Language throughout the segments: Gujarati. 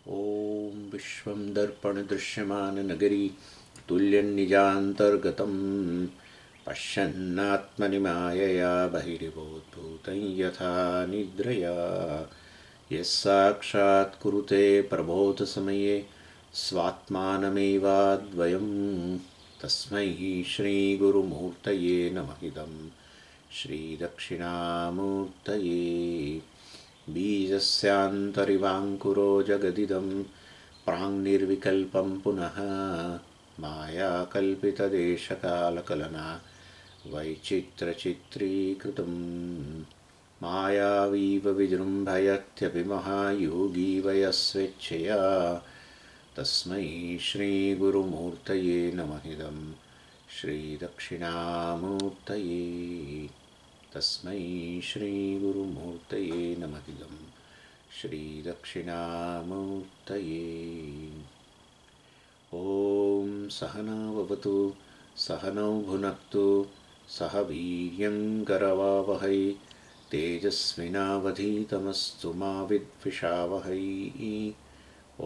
ॐ विश्वं दर्पणदृश्यमाननगरी तुल्यन्निजान्तर्गतं पश्यन्नात्मनि मायया बहिरिवोद्भूतं यथा निद्रया यः साक्षात् कुरुते प्रबोधसमये स्वात्मानमेवाद्वयं तस्मै श्रीगुरुमूर्तये नमः इदं श्रीदक्षिणामूर्तये बीजस्यान्तरिवाङ्कुरो जगदिदं प्राङ्निर्विकल्पं पुनः मायाकल्पितदेशकालकलना वैचित्रचित्रीकृतं मायावीव विजृम्भयत्यपि महायोगी वयस्वेच्छया तस्मै श्रीगुरुमूर्तये नमः इदं श्रीदक्षिणामूर्तये तस्मै श्रीगुरुमूर्तये नमः इदं श्रीदक्षिणामूर्तये। ॐ सहनाववतु सहनौ भुनक्तु सह वीर्यङ्करवावहै तेजस्विनावधीतमस्तु मा विद्विषावहै।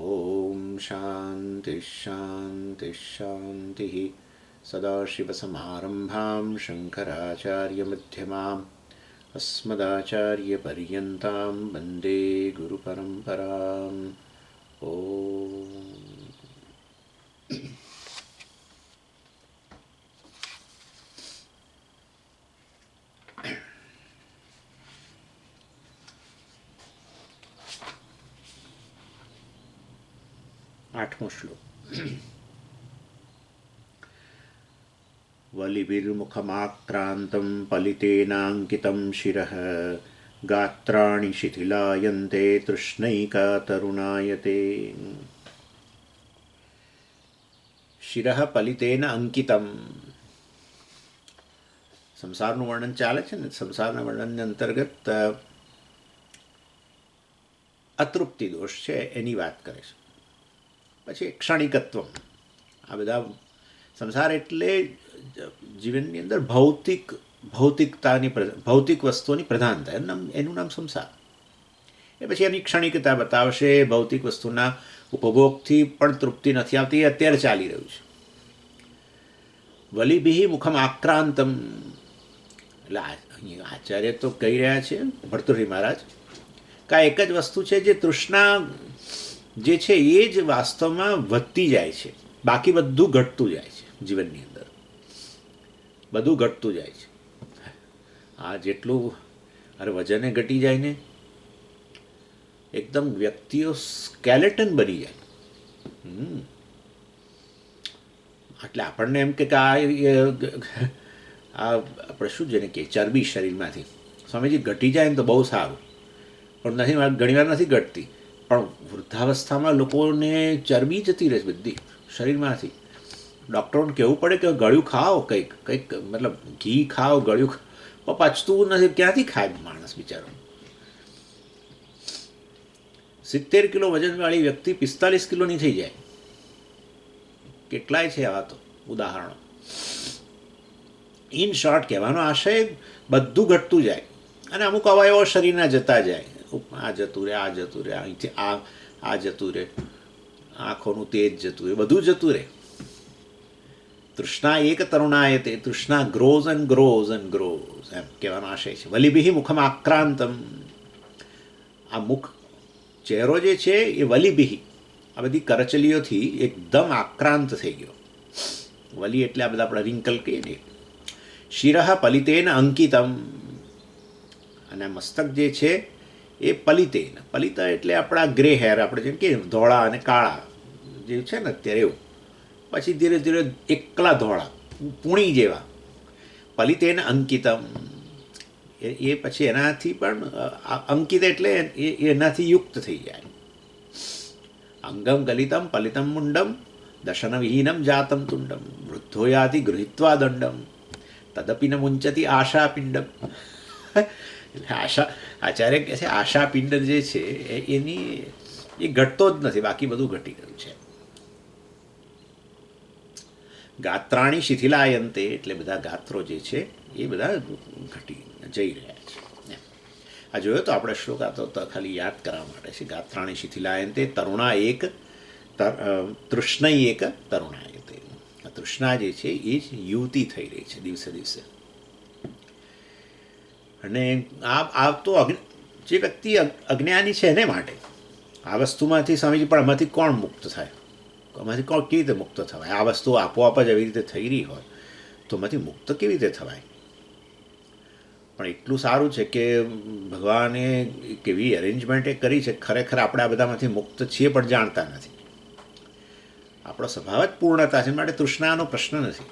ॐ शान्तिः शान्तिः शान्तिः। सदाशिवसमारम्भां शङ्कराचार्यमध्यमाम् अस्मदाचार्यपर्यन्तां वन्दे गुरुपरम्पराम्। ॐ 8मो श्लोक। वलिभिर्मुखमाक्रान्तं पलितेनाङ्कितं शिरः गात्राणि शिथिलायन्ते तृष्णैकातरुणायते। શિરઃ પલિતેન અંકિતમ. સંસારનું વર્ણન ચાલે છે ને, સંસારના વર્ણનની અંતર્ગત અતૃપ્તિ દોષ છે એની વાત કરે છે. પછી ક્ષણિકત્વ, આ બધા સંસાર એટલે જીવનની અંદર ભૌતિક વસ્તુઓની પ્રધાનતા, એનું નામ સંસાર. એ પછી એની ક્ષણિકતા બતાવશે. ભૌતિક વસ્તુના ઉપભોગથી પણ તૃપ્તિ નથી આવતી, એ અત્યારે ચાલી રહ્યું છે. વલિભિ મુખમ આક્રાંતમ, એટલે આચાર્ય તો કહી રહ્યા છે, ભર્તૃહરિ મહારાજ, કે આ એક જ વસ્તુ છે જે તૃષ્ણા જે છે એ જ વાસ્તવમાં વધતી જાય છે, બાકી બધું ઘટતું જાય છે. જીવનની અંદર બધું ઘટતું જાય છે. આ જેટલું વજને ઘટી જાય ને, એકદમ વ્યક્તિઓ સ્કેલેટન બની જાય. એટલે આપણને એમ કે આ આપણે શું જેને કે ચરબી શરીરમાંથી સ્વામીજી ઘટી જાય ને તો બહુ સારું, પણ નથી, ઘણીવાર નથી ઘટતી. પણ વૃદ્ધાવસ્થામાં લોકોને ચરબી જતી રહે બધી શરીરમાંથી. ડૉક્ટરોને કહેવું પડે કે ગળ્યું ખાઓ, કંઈક મતલબ ઘી ખાઓ, ગળ્યું પચતું નથી, ક્યાંથી ખાય માણસ બિચારો. 70 કિલો વજનવાળી વ્યક્તિ 45 કિલોની થઈ જાય. કેટલાય છે આવા તો ઉદાહરણો. ઇન શોર્ટ કહેવાનો આશય બધું ઘટતું જાય અને અમુક અવયવો શરીરના જતા જાય. આ જતું રહે, આ જતું રહે, અહીંથી આ જતું રહે, આંખોનું તેજ જતું રહે, બધું જતું રહે. તૃષ્ણા એક તરુણાય તે, તૃષ્ણા grows and grows and grows, એમ કહેવાનો આશય છે. વલિભિ મુખમ આક્રાંતમ, આ મુખ ચહેરો જે છે એ વલિભિ, આ બધી કરચલીઓથી એકદમ આક્રાંત થઈ ગયો. વલી એટલે આ બધા આપણા રિંકલ કહીએ ને. શિરઃ પલિતેન અંકિતમ, અને મસ્તક જે છે એ પલિતેન, પલિત એટલે આપણા ગ્રે હેર, આપણે જેમ કે ધોળા અને કાળા જે છે ને અત્યારે એવું. પછી ધીરે ધીરે એકલા ધોળા, પૂણી જેવા. પલિતેન અંકિતમ, એ પછી એનાથી પણ અંકિત એટલે એનાથી યુક્ત થઈ જાય. અંગમ ગલિતમ પલિતમ મુંડમ દશન વિહીનમ જાતમ તુંડમ વૃદ્ધો યાતિ ગૃહિત્વા દંડમ તદપિ ન મુંચતી આશાપિંડમ. આચાર્ય કહે છે આશાપિંડ જે છે એની એ ઘટતો જ નથી, બાકી બધું ઘટી ગયું છે. ગાત્રાણી શિથિલાયંતે, એટલે બધા ગાત્રો જે છે એ બધા ઘટી જઈ રહ્યા છે. આ જોયો તો આપણે શ્લોક, આ તો ખાલી યાદ કરવા માટે છે. ગાત્રાણી શિથિલાયંતે તરુણા એક તૃષ્ણય એક તરુણાયતે. આ તૃષ્ણા જે છે એ જ યુવતી થઈ રહી છે દિવસે દિવસે. અને આ તો જે વ્યક્તિ અજ્ઞાની છે એને માટે આ વસ્તુમાંથી સ્વામીજી, પણ આમાંથી કોણ મુક્ત થાય? આમાંથી કોણ કેવી રીતે મુક્ત થવાય? આ વસ્તુ આપોઆપ જ એવી રીતે થઈ રહી હોય તો આમાંથી મુક્ત કેવી રીતે થવાય? પણ એટલું સારું છે કે ભગવાને કેવી એરેન્જમેન્ટ એ કરી છે, ખરેખર આપણે આ બધામાંથી મુક્ત છીએ પણ જાણતા નથી. આપણો સ્વભાવ જ પૂર્ણતા છે, માટે તૃષ્ણાનો પ્રશ્ન નથી,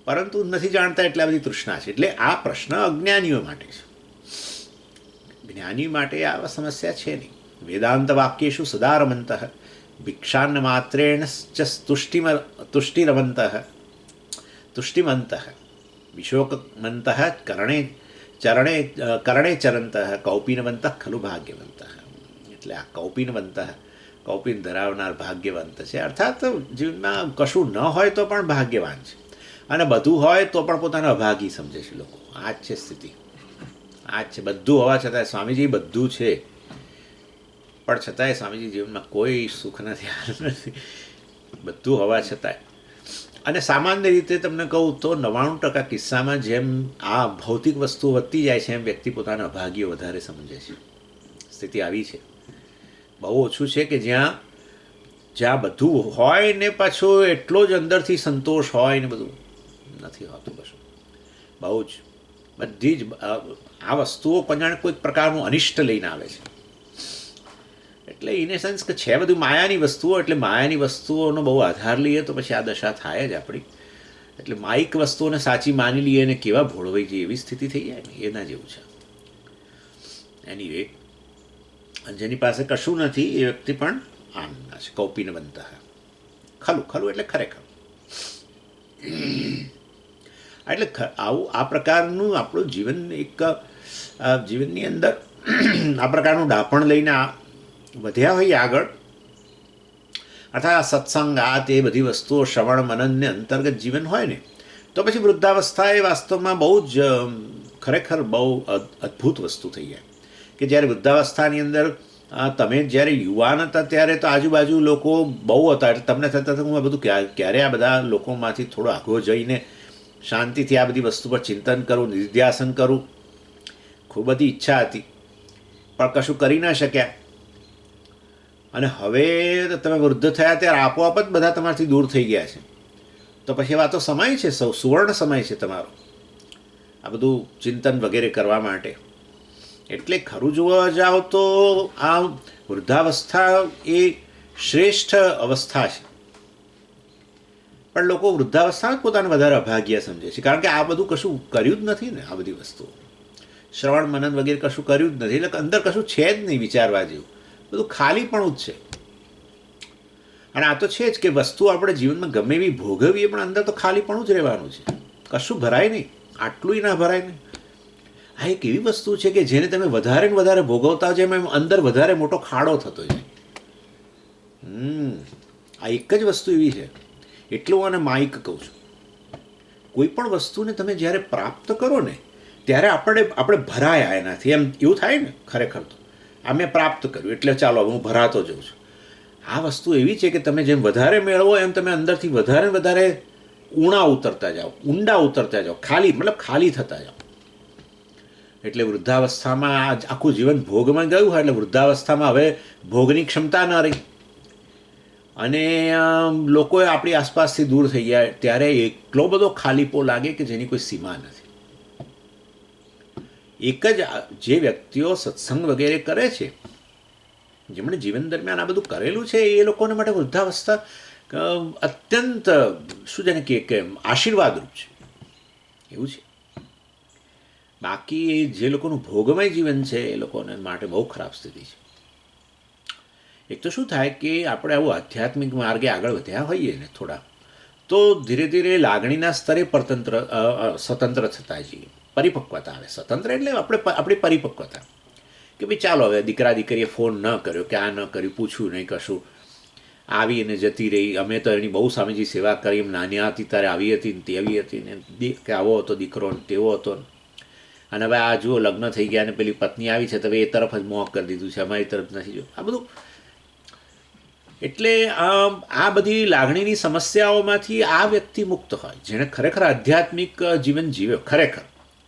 પરંતુ નથી જાણતા એટલે આ બધી તૃષ્ણા છે. એટલે આ પ્રશ્ન અજ્ઞાનીઓ માટે છે. જ્ઞાની માટે આ સમસ્યા છે નહીં. વેદાંત વાક્યેષુ સદા રમંત ભિક્ષાન્ન માત્રેણ તુષ્ટિમંત વિશોકમંત કરણે ચરંત કૌપીનવંત ખલુ ભાગ્યવંત. એટલે આ કૌપીન ધરાવનાર ભાગ્યવંત છે. અર્થાત જીવનમાં કશું ન હોય તો પણ ભાગ્યવાન છે, અને બધું હોય તો પણ પોતાને અભાગી સમજે છે લોકો. આ જ છે સ્થિતિ, આ જ છે. બધું હોવા છતાંય સ્વામીજી બધું છે, પણ છતાંય સ્વામીજી જીવનમાં કોઈ સુખ નથી. બધું હોવા છતાંય. અને સામાન્ય રીતે તમને કહું તો 99% કિસ્સામાં જેમ આ ભૌતિક વસ્તુઓ વધતી જાય છે એમ વ્યક્તિ પોતાના અભાગીઓ વધારે સમજે છે. સ્થિતિ આવી છે. બહુ ઓછું છે કે જ્યાં બધું હોય ને પાછો એટલો જ અંદરથી સંતોષ હોય ને બધું નથી હોતું. કશું બહુ જ બધી જ આ વસ્તુઓ કોઈક પ્રકારનું અનિષ્ટ લઈને આવે છે. એટલે ઇન એ સેન્સ કે છે બધું માયાની વસ્તુઓ, એટલે માયાની વસ્તુઓનો બહુ આધાર લઈએ તો પછી આ દશા થાય જ આપણી. એટલે માયિક વસ્તુઓને સાચી માની લઈએ ને કેવા ભોળવાઈ જઈએ એવી સ્થિતિ થઈ જાય ને, એના જેવું છે. એની જેની પાસે કશું નથી એ વ્યક્તિ પણ આનંદ છે. કૌપીનવંત ખલું એટલે ખરેખર. એટલે આવું આ પ્રકારનું આપણું જીવન જીવનની અંદર આ પ્રકારનું ડાપણ લઈને વધ્યા હોઈએ આગળ, અર્થાત સત્સંગ આ તે બધી વસ્તુઓ શ્રવણ મનનને અંતર્ગત જીવન હોય ને, તો પછી વૃદ્ધાવસ્થા એ વાસ્તવમાં બહુ જ ખરેખર બહુ અદ્ભુત વસ્તુ થઈ જાય. કે જ્યારે વૃદ્ધાવસ્થાની અંદર તમે જ્યારે યુવાન હતા ત્યારે તો આજુબાજુ લોકો બહુ હતા, એટલે તમને થતા હું આ બધું ક્યારે આ બધા લોકોમાંથી થોડો આઘો જઈને શાંતિથી આ બધી વસ્તુ પર ચિંતન કરું, નિર્ધ્યાસન કરું. ખૂબ બધી ઈચ્છા હતી પણ કશું કરી ના શક્યા. અને હવે તમે વૃદ્ધ થયા ત્યારે આપોઆપ જ બધા તમારાથી દૂર થઈ ગયા છે. તો પછી આ તો સમય છે, સુવર્ણ સમય છે તમારો આ બધું ચિંતન વગેરે કરવા માટે. એટલે ખરું જોવા જાઓ તો આ વૃદ્ધાવસ્થા એ શ્રેષ્ઠ અવસ્થા છે, પણ લોકો વૃદ્ધાવસ્થામાં જ પોતાને વધારે અભાગ્ય સમજે છે, કારણ કે આ બધું કશું કર્યું જ નથી ને. આ બધી વસ્તુઓ શ્રવણ મનન વગેરે કશું કર્યું જ નથી, એટલે અંદર કશું છે જ નહીં વિચારવા જેવું. બધું ખાલીપણું જ છે. અને આ તો છે જ કે વસ્તુ આપણે જીવનમાં ગમે એવી ભોગવીએ પણ અંદર તો ખાલીપણું જ રહેવાનું છે. કશું ભરાય નહીં, આટલું ના ભરાય નહીં. આ એક એવી વસ્તુ છે કે જેને તમે વધારે ને વધારે ભોગવતા જાય એમ અંદર વધારે મોટો ખાડો થતો જાય. આ એક જ વસ્તુ એવી છે. એટલું હું આને માઇક કહું છું. કોઈ પણ વસ્તુને તમે જ્યારે પ્રાપ્ત કરો ને ત્યારે આપણે ભરાયા એનાથી, એમ એવું થાય ને. ખરેખર તો આ મેં પ્રાપ્ત કર્યું એટલે ચાલો હવે હું ભરાતો જઉં છું. આ વસ્તુ એવી છે કે તમે જેમ વધારે મેળવો એમ તમે અંદરથી વધારે વધારે ઊંડા ઉતરતા જાઓ, ઊંડા ઉતરતા જાઓ, ખાલી થતા જાઓ. એટલે વૃદ્ધાવસ્થામાં આખું જીવન ભોગમાં ગયું હોય એટલે વૃદ્ધાવસ્થામાં હવે ભોગની ક્ષમતા ન રહી અને લોકોએ આપણી આસપાસથી દૂર થઈ ગયા ત્યારે એટલો બધો ખાલીપો લાગે કે જેની કોઈ સીમા નથી. એક જ જે વ્યક્તિઓ સત્સંગ વગેરે કરે છે, જેમણે જીવન દરમિયાન આ બધું કરેલું છે, એ લોકોને માટે વૃદ્ધાવસ્થા અત્યંત શું જેને કે આશીર્વાદરૂપ છે એવું છે. બાકી જે લોકોનું ભોગમય જીવન છે એ લોકોને માટે બહુ ખરાબ સ્થિતિ છે. એક તો શું થાય કે આપણે આવું આધ્યાત્મિક માર્ગે આગળ વધ્યા હોઈએ ને થોડા, તો ધીરે ધીરે લાગણીના સ્તરે સ્વતંત્ર થતા જઈએ. પરિપક્વતા આવે. સ્વતંત્ર એટલે આપણી પરિપક્વતા કે ભાઈ ચાલો હવે દીકરા દીકરીએ ફોન ન કર્યો કે આ ન કર્યું, પૂછ્યું નહીં કશું, આવી અને જતી રહી. અમે તો એની બહુ સ્વામીજી સેવા કરી. એમ નાની હતી ત્યારે આવી હતી ને તેવી હતી ને કે આવો હતો દીકરો ને તેવો હતો. અને હવે આ જુઓ લગ્ન થઈ ગયા અને પેલી પત્ની આવી છે તો હવે એ તરફ જ મોહ કરી દીધું છે, અમારી તરફ નથી જો આ બધું. એટલે આ બધી લાગણીની સમસ્યાઓમાંથી આ વ્યક્તિ મુક્ત હોય, જેણે ખરેખર આધ્યાત્મિક જીવન જીવ્યો, ખરેખર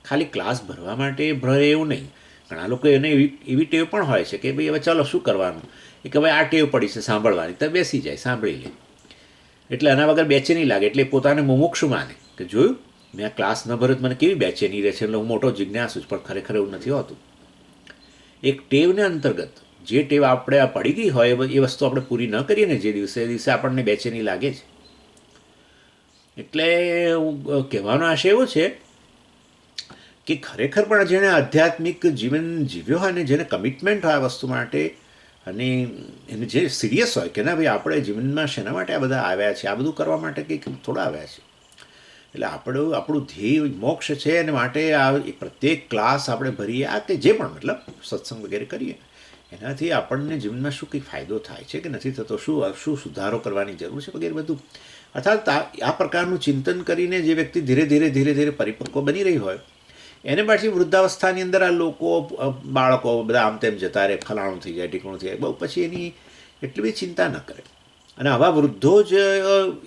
ખાલી ક્લાસ ભરવા માટે ભરે એવું નહીં. ઘણા લોકો એને એવી ટેવ પણ હોય છે કે ભાઈ હવે ચાલો શું કરવાનું, એ કે ભાઈ આ ટેવ પડી છે સાંભળવાની, તો બેસી જાય સાંભળી લે, એટલે આના વગર બેચેની લાગે, એટલે પોતાને મુમુક્ષુ માને કે જોયું મેં આ ક્લાસ ન ભર્યો તો મને કેવી બેચેની રહે છે, એટલે હું મોટો જિજ્ઞાસુ છું. પણ ખરેખર એવું નથી હોતું. એક ટેવને અંતર્ગત જે ટેવ આપણે આ પડી ગઈ હોય એ વસ્તુ આપણે પૂરી ન કરીએ ને જે દિવસે, એ દિવસે આપણને બેચેની લાગે છે. એટલે હું કહેવાનો આશય એવો છે કે ખરેખર પણ જેણે આધ્યાત્મિક જીવન જીવ્યો હોય ને જેને કમિટમેન્ટ હોય આ વસ્તુ માટે, અને એને જે સિરિયસ હોય કે ના ભાઈ આપણે જીવનમાં શેના માટે આ બધા આવ્યા છે, આ બધું કરવા માટે કંઈક થોડા આવ્યા છે, એટલે આપણું ધ્યેય મોક્ષ છે, અને માટે આ પ્રત્યેક ક્લાસ આપણે ભરીએ, આ કે જે પણ મતલબ સત્સંગ વગેરે કરીએ એનાથી આપણને જીવનમાં શું કંઈ ફાયદો થાય છે કે નથી થતો, શું સુધારો કરવાની જરૂર છે વગેરે બધું. અર્થાત આ પ્રકારનું ચિંતન કરીને જે વ્યક્તિ ધીરે ધીરે પરિપક્વ બની રહી હોય એને પાછી વૃદ્ધાવસ્થાની અંદર આ લોકો બાળકો બધા આમ તેમ જતા રહે, ફલાણું થઈ જાય, ઢીકણું થઈ જાય, બહુ પછી એની એટલી બધી ચિંતા ન કરે. અને આવા વૃદ્ધો જ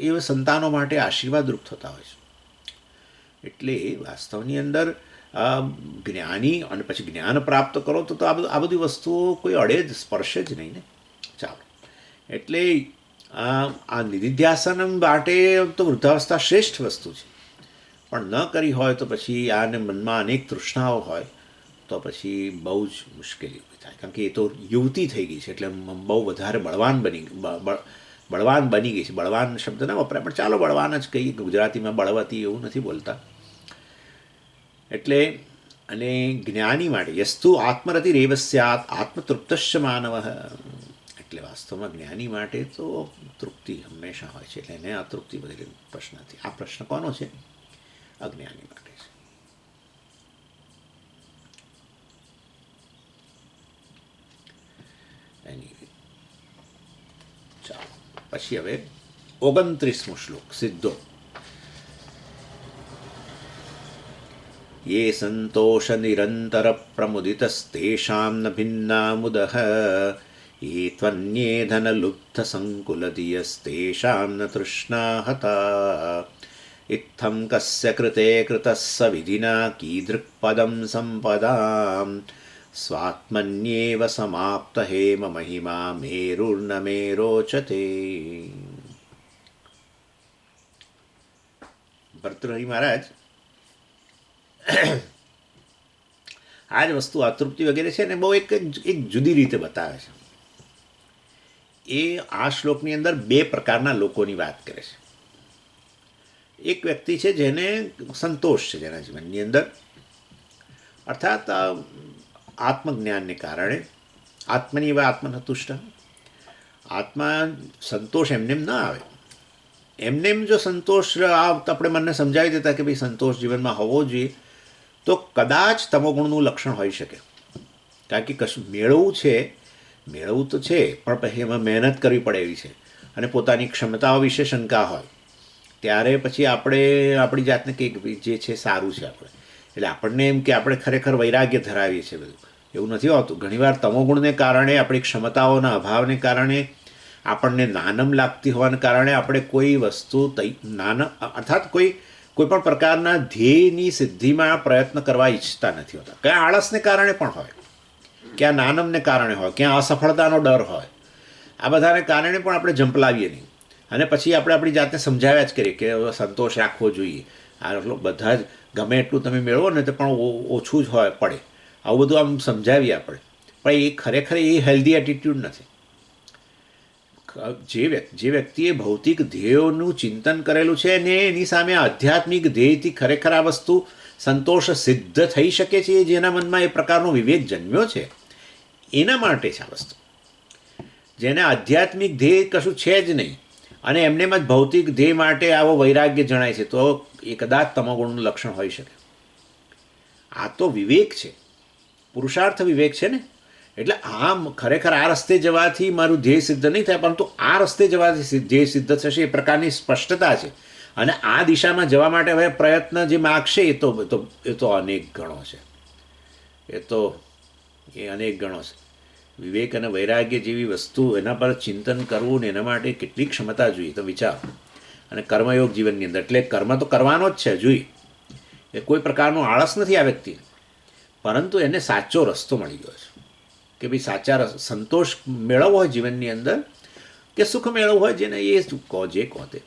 એ સંતાનો માટે આશીર્વાદરૂપ થતા હોય છે. એટલે વાસ્તવની અંદર જ્ઞાની અને પછી જ્ઞાન પ્રાપ્ત કરો તો આ બધી વસ્તુઓ કોઈ અડે જ સ્પર્શે જ નહીં ને. ચાલો, એટલે આ નિધિધ્યાસન માટે તો વૃદ્ધાવસ્થા શ્રેષ્ઠ વસ્તુ છે, પણ ન કરી હોય તો પછી આને મનમાં અનેક તૃષ્ણાઓ હોય તો પછી બહુ જ મુશ્કેલી ઊભી થાય. કારણ કે એ તો યુવતી થઈ ગઈ છે, એટલે બહુ વધારે બળવાન બની ગઈ છે. બળવાન શબ્દ ના વપરાય, પણ ચાલો બળવાન જ કહીએ, ગુજરાતીમાં બળવતી એવું નથી બોલતા. એટલે અને જ્ઞાની માટે યસ્તુ આત્મરતિ રેવસ્યાત આત્મતૃપ્તશ્ચ માનવ, એટલે વાસ્તવમાં જ્ઞાની માટે તો તૃપ્તિ હંમેશા હોય છે, એટલે એને અતૃપ્તિ વગેરે પ્રશ્ન નથી. આ પ્રશ્ન કોનો છે? અજ્ઞાની માટે છે. ચાલો પછી હવે 29મો શ્લોક સીધો. ये संतोष निरंतर प्रमुदितस्तेषां न भिन्ना मुदः ये त्वन्ये धनलुब्ध संकुलधियस्तेषां न तृष्णा हता इत्थं कस्य कृते कृतः स विधिना कीदृक्पदं सम्पदां स्वात्मन्येव समाप्त हेम महिमा मेरुर्न मे रोचते. ભર્તૃહરિ મહારાજ આ જ વસ્તુ અતૃપ્તિ વગેરે છે ને બહુ એક જુદી રીતે બતાવે છે. એ આ શ્લોકની અંદર બે પ્રકારના લોકોની વાત કરે છે. એક વ્યક્તિ છે જેને સંતોષ છે જેના જીવનની અંદર, અર્થાત આત્મજ્ઞાનને કારણે આત્મની એવા આત્મનતુષ્ટ, આત્મા સંતોષ એમનેમ ના આવે. એમનેમ જો સંતોષ આપણે મને સમજાવી દેતા કે ભાઈ સંતોષ જીવનમાં હોવો જોઈએ તો કદાચ તમોગુણનું લક્ષણ હોઈ શકે. કારણ કે કશું મેળવવું તો છે પણ પછી એમાં મહેનત કરવી પડે એવી છે, અને પોતાની ક્ષમતાઓ વિશે શંકા હોય ત્યારે પછી આપણે આપણી જાતને કંઈક જે છે સારું છે આપણે, એટલે આપણને એમ કે આપણે ખરેખર વૈરાગ્ય ધરાવીએ છીએ. બધું એવું નથી હોતું. ઘણીવાર તમોગુણને કારણે, આપણી ક્ષમતાઓના અભાવને કારણે, આપણને નાનમ લાગતી હોવાને કારણે આપણે કોઈ વસ્તુ અર્થાત કોઈ પણ પ્રકારના ધ્યેયની સિદ્ધિમાં પ્રયત્ન કરવા ઈચ્છતા નથી હોતા. ક્યાં આળસને કારણે પણ હોય, ક્યાં નાનમને કારણે હોય, ક્યાં અસફળતાનો ડર હોય, આ બધાને કારણે પણ આપણે ઝંપલાવીએ નહીં, અને પછી આપણે આપણી જાતને સમજાવ્યા જ કરીએ કે સંતોષ રાખવો જોઈએ. આ બધા જ ગમે એટલું તમે મેળવો ને તો પણ ઓછું જ હોય પડે, આવું બધું આમ સમજાવીએ આપણે. પણ એ ખરેખર એ હેલ્ધી એટીટ્યૂડ નથી. જે વ્યક્તિએ ભૌતિક ધ્યેયોનું ચિંતન કરેલું છે ને એની સામે આધ્યાત્મિક ધ્યેયથી ખરેખર આ વસ્તુ સંતોષ સિદ્ધ થઈ શકે છે, જેના મનમાં એ પ્રકારનો વિવેક જન્મ્યો છે, એના માટે છે આ વસ્તુ. જેને આધ્યાત્મિક ધ્યેય કશું છે જ નહીં અને એમનેમ જ ભૌતિક ધ્યેય માટે આવો વૈરાગ્ય જણાય છે, તો એ કદાચ તમોગુણનું લક્ષણ હોઈ શકે. આ તો વિવેક છે, પુરુષાર્થ વિવેક છે ને. એટલે આમ ખરેખર આ રસ્તે જવાથી મારું ધ્યેય સિદ્ધ નહીં થાય, પરંતુ આ રસ્તે જવાથી ધ્યેય સિદ્ધ થશે એ પ્રકારની સ્પષ્ટતા છે. અને આ દિશામાં જવા માટે હવે પ્રયત્ન જે માગશે એ તો અનેક ગણો છે. એ તો એ અનેક ગણો છે. વિવેક અને વૈરાગ્ય જેવી વસ્તુ, એના પર ચિંતન કરવું ને એના માટે કેટલી ક્ષમતા જોઈએ તો વિચાર. અને કર્મયોગ જીવનની અંદર એટલે કર્મ તો કરવાનો જ છે જોઈ, એ કોઈ પ્રકારનો આળસ નથી આ વ્યક્તિ, પરંતુ એને સાચો રસ્તો મળી ગયો છે કે ભાઈ સાચા સંતોષ મેળવવો હોય જીવનની અંદર, કે સુખ મેળવવું હોય, જેને એ કહો જે કહો તે,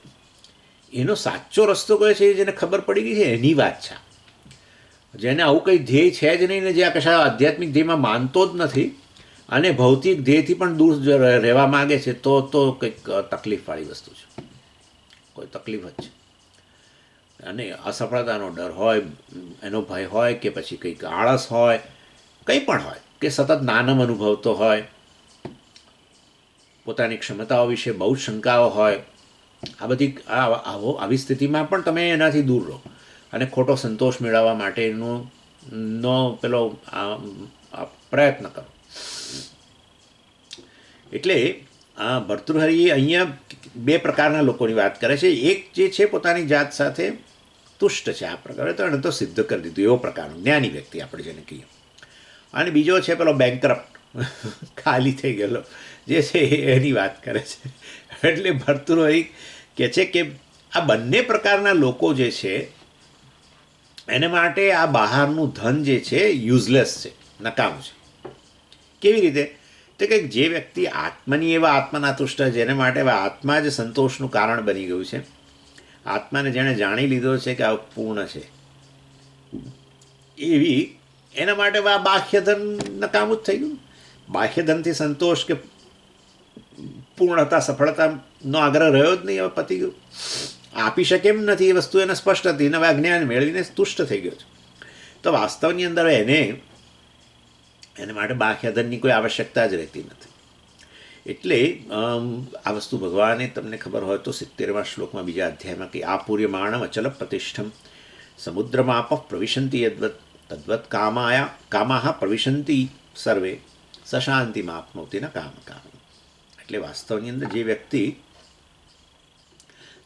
એનો સાચો રસ્તો કયો છે જેને ખબર પડી ગઈ છે એની વાત છે. જેને આવું કંઈ ધ્યેય છે જ નહીં ને જે આ કશા આધ્યાત્મિક ધ્યેયમાં માનતો જ નથી અને ભૌતિક ધ્યેયથી પણ દૂર રહેવા માગે છે, તો કંઈક તકલીફવાળી વસ્તુ છે, કોઈ તકલીફ જ છે. અને અસફળતાનો ડર હોય, એનો ભય હોય, કે પછી કંઈક આળસ હોય, કંઈ પણ હોય, કે સતત નાનમ અનુભવતો હોય, પોતાની ક્ષમતાઓ વિશે બહુ જ શંકાઓ હોય, આ બધી આવી સ્થિતિમાં પણ તમે એનાથી દૂર રહો અને ખોટો સંતોષ મેળવવા માટેનો પેલો પ્રયત્ન કરો. એટલે ભર્તૃહરિ અહીંયા બે પ્રકારના લોકોની વાત કરે છે. એક જે છે પોતાની જાત સાથે તુષ્ટ છે, આ પ્રકારે તો એને તો સિદ્ધ કરી દીધું, એવો પ્રકારનો જ્ઞાની વ્યક્તિ આપણે જેને કહીએ. અને બીજો છે પેલો બેંકરપ્ટ, ખાલી થઈ ગયેલો જે છે એની વાત કરે છે. એટલે ભર્તૃહરિ કહે છે કે આ બંને પ્રકારના લોકો જે છે એને માટે આ બહારનું ધન જે છે યુઝલેસ છે, નકામું છે. કેવી રીતે? તો કે જે વ્યક્તિ આત્માની એવા આત્માના તુષ્ટ, જેને માટે આત્મા જ સંતોષનું કારણ બની ગયું છે, આત્માને જેણે જાણી લીધો છે કે આ પૂર્ણ છે, એવી એના માટે આ બાહ્ય ધન નકામું જ થઈ ગયું. બાહ્ય ધનથી સંતોષ કે પૂર્ણતા, સફળતાનો આગ્રહ રહ્યો જ નહીં, હવે પતી ગયું, આપી શકે એમ નથી, એ વસ્તુ એને સ્પષ્ટ હતી, હવે જ્ઞાન મેળવીને તુષ્ટ થઈ ગયો છે. તો વાસ્તવની અંદર એને માટે બાહ્ય ધનની કોઈ આવશ્યકતા જ રહેતી નથી. એટલે આ વસ્તુ ભગવાને, તમને ખબર હોય તો 70મા શ્લોકમાં બીજા અધ્યાયમાં કે આપૂર્યમાણમ અચલ પ્રતિષ્ઠમ સમુદ્રમાપ પ્રવિશંતિ યદ્વત તદ્વત કામાહ પ્રવિશંતિ સર્વે સશાંતિમાપનોતિ ન કામ કામ. એટલે વાસ્તવની અંદર જે વ્યક્તિ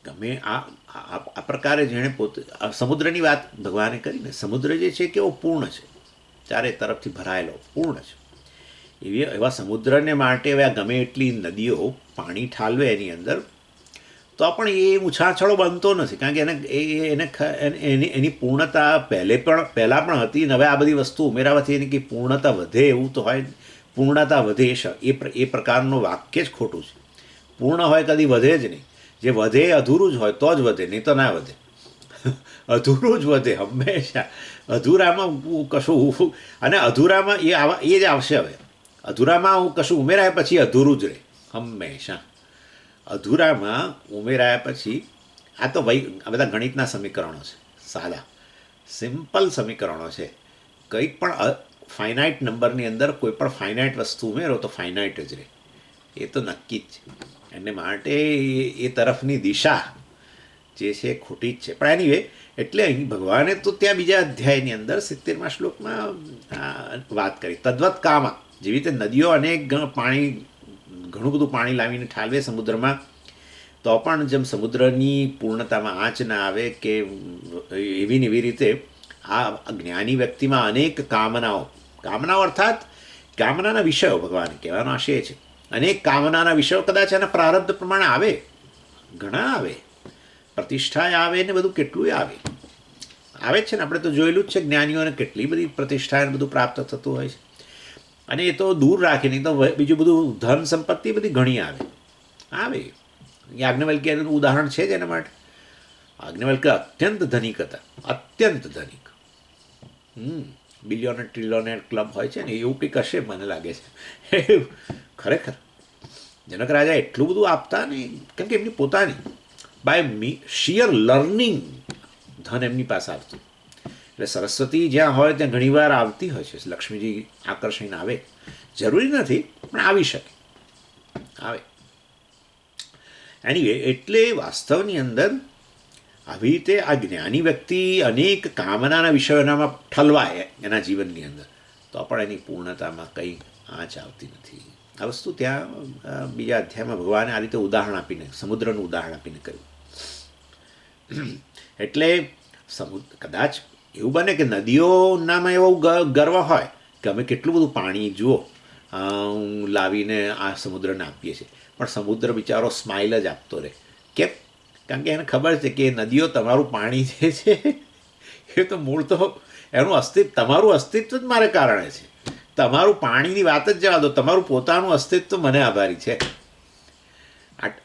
ગમે આ પ્રકારે જેણે પોતે, સમુદ્રની વાત ભગવાને કરીને, સમુદ્ર જે છે કેવો પૂર્ણ છે, ચારે તરફથી ભરાયેલો પૂર્ણ છે. એવા સમુદ્રને માટે હવે ગમે એટલી નદીઓ પાણી ઠાલવે એની અંદર, તો પણ એ ઉછાછળો બનતો નથી, કારણ કે એની પૂર્ણતા પહેલાં પણ હતી, ને હવે આ બધી વસ્તુ ઉમેરાવાથી એની કંઈ પૂર્ણતા વધે એવું તો હોય, પૂર્ણતા વધે એ પ્રકારનું વાક્ય જ ખોટું છે. પૂર્ણ હોય કદી વધે જ નહીં, જે વધે અધૂરું જ હોય તો જ વધે, નહીં તો ના વધે. અધૂરું જ વધે હંમેશા, અધૂરામાં કશું, અને અધૂરામાં એ જ આવશે. હવે અધૂરામાં કશું ઉમેરાય પછી અધૂરું જ રહે હંમેશા. અધૂરામાં ઉમેરાયા પછી આ તો આ બધા ગણિતના સમીકરણો છે, સાદા સિમ્પલ સમીકરણો છે. કંઈક પણ ફાઇનાઇટ નંબરની અંદર કોઈ પણ ફાઇનાઇટ વસ્તુ ઉમેરો તો ફાઇનાઇટ જ રહે, એ તો નક્કી જ છે. એને માટે એ તરફની દિશા જે છે ખોટી જ છે. પણ એનીવે, એટલે અહીં ભગવાને તો ત્યાં બીજા અધ્યાયની અંદર 70મા શ્લોકમાં વાત કરી, તદ્વત કામ, જેવી રીતે નદીઓ અનેક ઘણું બધું પાણી લાવીને ઠાલવે સમુદ્રમાં, તો પણ જેમ સમુદ્રની પૂર્ણતામાં આંચ ના આવે કે એવી ને એવી રીતે આ જ્ઞાની વ્યક્તિમાં અનેક કામનાઓ અર્થાત કામનાના વિષયો, ભગવાન કહેવાનો આશય છે, અનેક કામનાના વિષયો કદાચ એના પ્રારબ્ધ પ્રમાણે આવે, ઘણા આવે, પ્રતિષ્ઠાએ આવે ને બધું કેટલું આવે છે ને. આપણે તો જોયેલું જ છે, જ્ઞાનીઓને કેટલી બધી પ્રતિષ્ઠા બધું પ્રાપ્ત થતું હોય છે. અને એ તો દૂર રાખે, નહીં તો બીજું બધું ધન સંપત્તિ બધી ઘણી આવે. યાજ્ઞવલ્ક્યનું ઉદાહરણ છે જ એના માટે. યાજ્ઞવલ્ક્ય અત્યંત ધનિક હતા, અત્યંત ધનિક. બિલિયોનર ટ્રિલિયોનર ક્લબ હોય છે ને, એવું કંઈક હશે મને લાગે છે. ખરેખર જનક રાજા એટલું બધું આપતા નહીં, કેમ કે એમની પોતાની બાય શિયર લર્નિંગ ધન એમની પાસે આવતું. એટલે સરસ્વતી જ્યાં હોય ત્યાં ઘણીવાર આવતી હોય છે, લક્ષ્મીજી આકર્ષીને આવે, જરૂરી નથી પણ આવી શકે, આવે. એનીવે, એટલે વાસ્તવની અંદર આવી રીતે આ જ્ઞાની વ્યક્તિ અનેક કામનાના વિષયોનામાં ઠલવાય એના જીવનની અંદર, તો પણ એની પૂર્ણતામાં કંઈ આંચ આવતી નથી. આ વસ્તુ ત્યાં બીજા અધ્યાયમાં ભગવાને આ રીતે ઉદાહરણ આપીને, સમુદ્રનું ઉદાહરણ આપીને કહ્યું. એટલે કદાચ એવું બને કે નદીઓનામાં એવો ગર્વ હોય કે અમે કેટલું બધું પાણી જુઓ લાવીને આ સમુદ્રને આપીએ છીએ, પણ સમુદ્ર બિચારો સ્માઇલ જ આપતો રહે. કેમ? કારણ કે એને ખબર છે કે નદીઓ તમારું પાણી જે છે એ તો મૂળ તો એનું તમારું અસ્તિત્વ જ મારે કારણે છે. તમારું પાણીની વાત જ જવા દો, તમારું પોતાનું અસ્તિત્વ મને આભારી છે.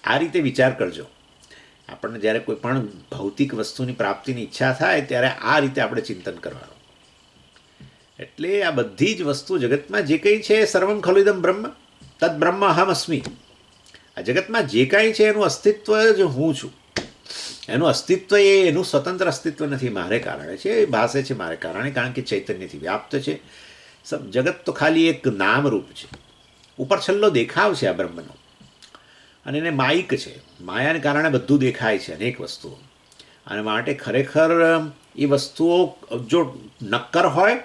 આ રીતે વિચાર કરજો. આપણને જ્યારે કોઈ પણ ભૌતિક વસ્તુની પ્રાપ્તિની ઈચ્છા થાય ત્યારે આ રીતે આપણે ચિંતન કરવાનું. એટલે આ બધી જ વસ્તુ જગતમાં જે કંઈ છે સર્વમ ખલુદમ બ્રહ્મ તદ બ્રહ્મ અહમ અસ્મિ. આ જગતમાં જે કાંઈ છે એનું અસ્તિત્વ જ હું છું. એનું અસ્તિત્વ એનું સ્વતંત્ર અસ્તિત્વ નથી, મારે કારણે છે, એ ભાષે છે મારે કારણે, કારણ કે ચૈતન્યથી વ્યાપ્ત છે. જગત તો ખાલી એક નામરૂપ છે, ઉપર છેલ્લો દેખાવ છે આ બ્રહ્મનો, અને એને માયિક છે. માયાને કારણે બધું દેખાય છે, અનેક વસ્તુઓ. અને માટે ખરેખર એ વસ્તુઓ જો નક્કર હોય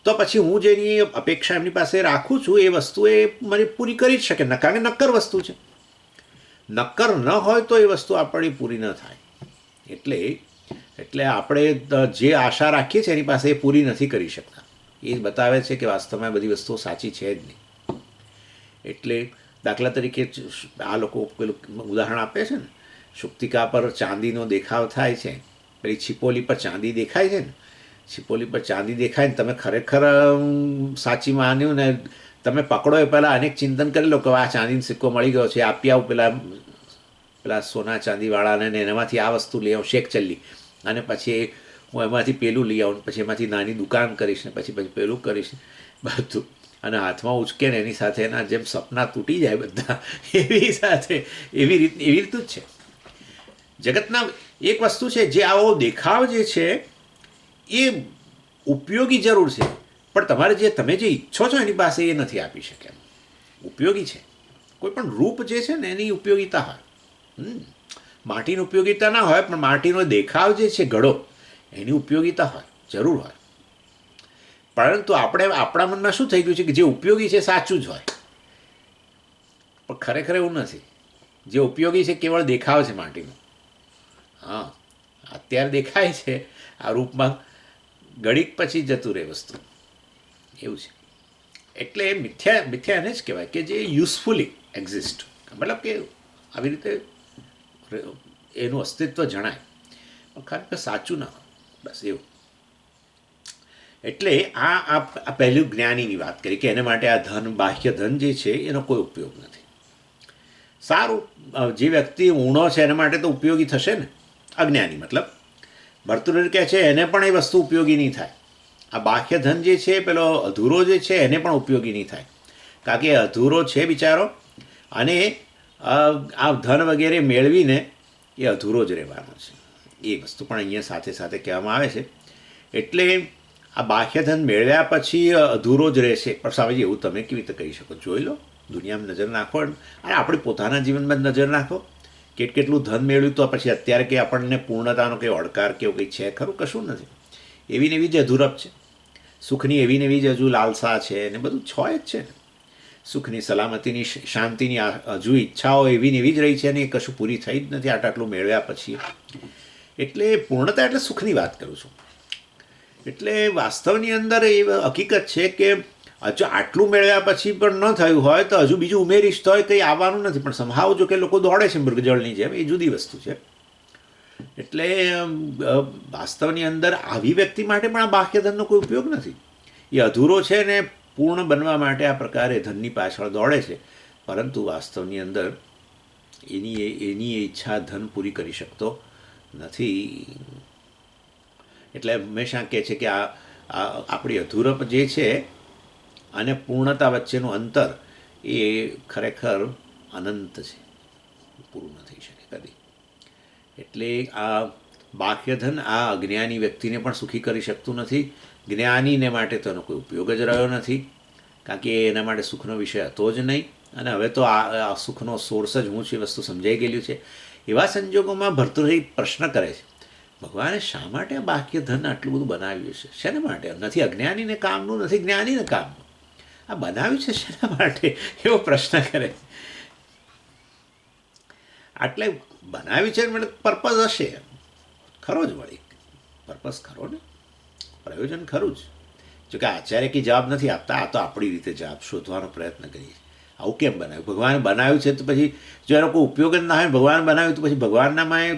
તો પછી હું જેની અપેક્ષા એમની પાસે રાખું છું એ વસ્તુ એ મને પૂરી કરી જ શકે, કારણ કે નક્કર વસ્તુ છે. નક્કર ન હોય તો એ વસ્તુ આપણી પૂરી ન થાય. એટલે આપણે જે આશા રાખીએ છીએ એની પાસે એ પૂરી નથી કરી શકતા. એ બતાવે છે કે વાસ્તવમાં બધી વસ્તુઓ સાચી છે જ નહીં. એટલે દાખલા તરીકે આ લોકો પેલું ઉદાહરણ આપે છે ને, શુક્તિકા પર ચાંદીનો દેખાવ થાય છે, પેલી છીપોલી પર ચાંદી દેખાય છે ને, છીપોલી પર ચાંદી દેખાય ને તમે ખરેખર સાચી માન્યું ને તમે પકડો એ પહેલાં અનેક ચિંતન કરી લો કે આ ચાંદીનો સિક્કો મળી ગયો છે, આપી આવું પેલા સોના ચાંદીવાળાને, ને એનામાંથી આ વસ્તુ લઈ આવું શેક ચલ્લી, અને પછી હું એમાંથી પેલું લઈ આવું, પછી એમાંથી નાની દુકાન કરીશ ને પછી પેલું કરીશ બધું, અને હાથમાં ઉચકે ને એની સાથે એના જેમ સપના તૂટી જાય બધા, એવી રીતનું જ છે જગતના. એક વસ્તુ છે જે આવો દેખાવ જે છે એ ઉપયોગી જરૂર છે, પણ તમે જે ઈચ્છો છો એની પાસે એ નથી આપી શકે. ઉપયોગી છે, કોઈ પણ રૂપ જે છે ને એની ઉપયોગિતા હોય. માટીની ઉપયોગિતા ના હોય, પણ માટીનો દેખાવ જે છે ઘડો, એની ઉપયોગિતા હોય, જરૂર હોય. પરંતુ આપણા મનમાં શું થઈ ગયું છે કે જે ઉપયોગી છે સાચું જ હોય, પણ ખરેખર એવું નથી. જે ઉપયોગી છે કેવળ દેખાવ છે માટીનો. હા, અત્યારે દેખાય છે આ રૂપમાં, ઘડીક પછી જતું રહે વસ્તુ, એવું છે. એટલે મિથ્યા એને જ કહેવાય કે જે યુઝફુલી એક્ઝિસ્ટ, મતલબ કે આવી રીતે એનું અસ્તિત્વ જણાય, પણ ખરેખર સાચું ના હોય, બસ એવું. એટલે આ પહેલું જ્ઞાનીની વાત કરી કે એને માટે આ ધન, બાહ્ય ધન જે છે એનો કોઈ ઉપયોગ નથી. સારું, જે વ્યક્તિ ઊણો છે એના માટે તો ઉપયોગી થશે ને. અજ્ઞાની મતલબ ભર્તૃહરિ કહે છે એને પણ એ વસ્તુ ઉપયોગી નહીં થાય. આ બાહ્ય ધન જે છે પેલો અધૂરો જે છે એને પણ ઉપયોગી નહીં થાય, કારણ કે અધૂરો છે બિચારો, અને આ ધન વગેરે મેળવીને એ અધૂરો જ રહેવાનો છે. એ વસ્તુ પણ અહીંયા સાથે સાથે કહેવામાં આવે છે. એટલે આ બાહ્ય ધન મેળવ્યા પછી અધૂરો જ રહેશે. પણ સ્વામીજી એવું તમે કેવી રીતે કહી શકો? જોઈ લો, દુનિયામાં નજર નાખો, અને આપણે પોતાના જીવનમાં જ નજર નાખો. કેટલું ધન મેળવ્યું તો પછી અત્યારે કે આપણને પૂર્ણતાનો કંઈ અડકાર કે એવું કંઈ છે ખરું? કશું નથી. એવી ને એવી જ અધૂરપ છે. સુખની એવી ને એવી જ હજુ લાલસા છે, ને બધું છોય જ છે ને. સુખની, સલામતીની, શાંતિની હજુ ઈચ્છાઓ એવી ને એવી જ રહી છે, ને એ કશું પૂરી થઈ જ નથી આટલું મેળવ્યા પછી. એટલે પૂર્ણતા એટલે સુખની વાત કરું છું. એટલે વાસ્તવની અંદર એ હકીકત છે કે હજુ આટલું મેળવ્યા પછી પણ ન થયું હોય તો હજુ બીજું ઉમેરીશ તો કંઈ આવવાનું નથી. પણ સંભાવ જો કે લોકો દોડે છે મૃગજળની જેમ, એ જુદી વસ્તુ છે. એટલે વાસ્તવની અંદર આવી વ્યક્તિ માટે પણ આ બાહ્ય ધનનો કોઈ ઉપયોગ નથી. એ અધૂરો છે ને પૂર્ણ બનવા માટે આ પ્રકારે ધનની પાછળ દોડે છે, પરંતુ વાસ્તવની અંદર એની ઈચ્છા ધન પૂરી કરી શકતો નથી. એટલે હંમેશા કહે છે કે આ આપણી અધૂરપ જે છે અને પૂર્ણતા વચ્ચેનું અંતર એ ખરેખર અનંત છે, પૂરું ન થઈ શકે કદી. એટલે આ બાહ્ય ધન આ અજ્ઞાની વ્યક્તિને પણ સુખી કરી શકતું નથી. જ્ઞાનીને માટે તો એનો કોઈ ઉપયોગ જ રહ્યો નથી, કારણ કે એના માટે સુખનો વિષય હતો જ નહીં. અને હવે તો આ સુખનો સોર્સ જ હું છે, વસ્તુ સમજાઈ ગયેલું છે. એવા સંજોગોમાં ભર્તૃહરિ પ્રશ્ન કરે છે, ભગવાને શા માટે આ બાહ્ય ધન આટલું બધું બનાવ્યું છે? શેના માટે? નથી અજ્ઞાનીને કામનું, નથી જ્ઞાનીને કામનું. આ બનાવ્યું છે શેના માટે? એવો પ્રશ્ન કરે. એટલે બનાવ્યું છે એટલે પર્પઝ હશે, ખરો જ વળી. પર્પઝ ખરો ને, પ્રયોજન ખરું જ. જો કે આચાર્ય કંઈ જવાબ નથી આપતા, આ તો આપણી રીતે જવાબ શોધવાનો પ્રયત્ન કરીએ. આવું કેમ બનાવ્યું? ભગવાને બનાવ્યું છે તો પછી જો એનો કોઈ ઉપયોગ જ ના હોય, ભગવાન બનાવ્યું તો પછી ભગવાનનામાં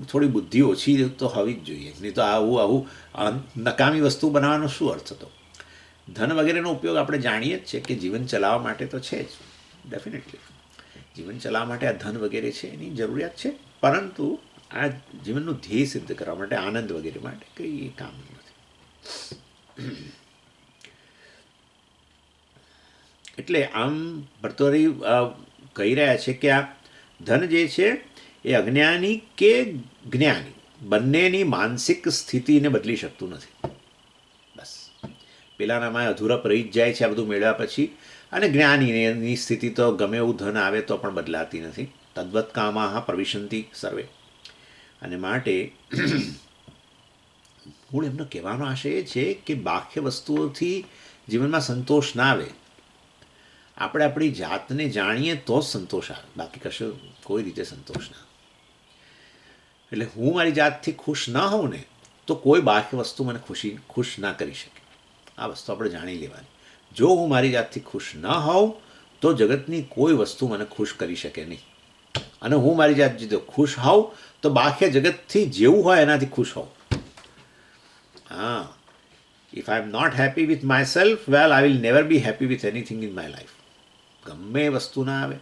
થોડી બુદ્ધિ ઓછી તો હોવી જ જોઈએ. નહીં તો આવું નકામી વસ્તુ બનાવવાનો શું અર્થ હતો? ધન વગેરેનો ઉપયોગ આપણે જાણીએ જ છે કે જીવન ચલાવવા માટે તો છે જ, ડેફિનેટલી જીવન ચલાવવા માટે આ ધન વગેરે છે એની જરૂરિયાત છે, પરંતુ આ જીવનનું ધ્યેય સિદ્ધ કરવા માટે, આનંદ વગેરે માટે કંઈ કામ નથી. એટલે આમ ભર્તૃહરિ કહી રહ્યા છે કે આ ધન જે છે એ અજ્ઞાની કે જ્ઞાની બંનેની માનસિક સ્થિતિને બદલી શકતું નથી. બસ પેલાનામાં અધૂરપ રહી જ જાય છે આ બધું મેળવ્યા પછી, અને જ્ઞાનીની સ્થિતિ તો ગમે એવું ધન આવે તો પણ બદલાતી નથી. તદ્વત કામાહ પ્રવિશંતિ સર્વે. અને માટે મૂળ એમનો કહેવાનો આશય એ છે કે બાહ્ય વસ્તુઓથી જીવનમાં સંતોષ ના આવે. આપણે આપણી જાતને જાણીએ તો જ સંતોષ આવે, બાકી કશું કોઈ રીતે સંતોષ ના આવે. એટલે હું મારી જાતથી ખુશ ના હોઉં ને તો કોઈ બાહ્ય વસ્તુ મને ખુશ ના કરી શકે. આ વસ્તુ આપણે જાણી લેવાની. જો હું મારી જાતથી ખુશ ના હોઉં તો જગતની કોઈ વસ્તુ મને ખુશ કરી શકે નહીં. અને હું મારી જાતથી જો ખુશ હોઉં તો બાહ્ય જગતથી જેવું હોય એનાથી ખુશ હોઉં. હા, if I am not happy with myself, well I will never be happy with anything in my life. ગમે વસ્તુ ના આવે.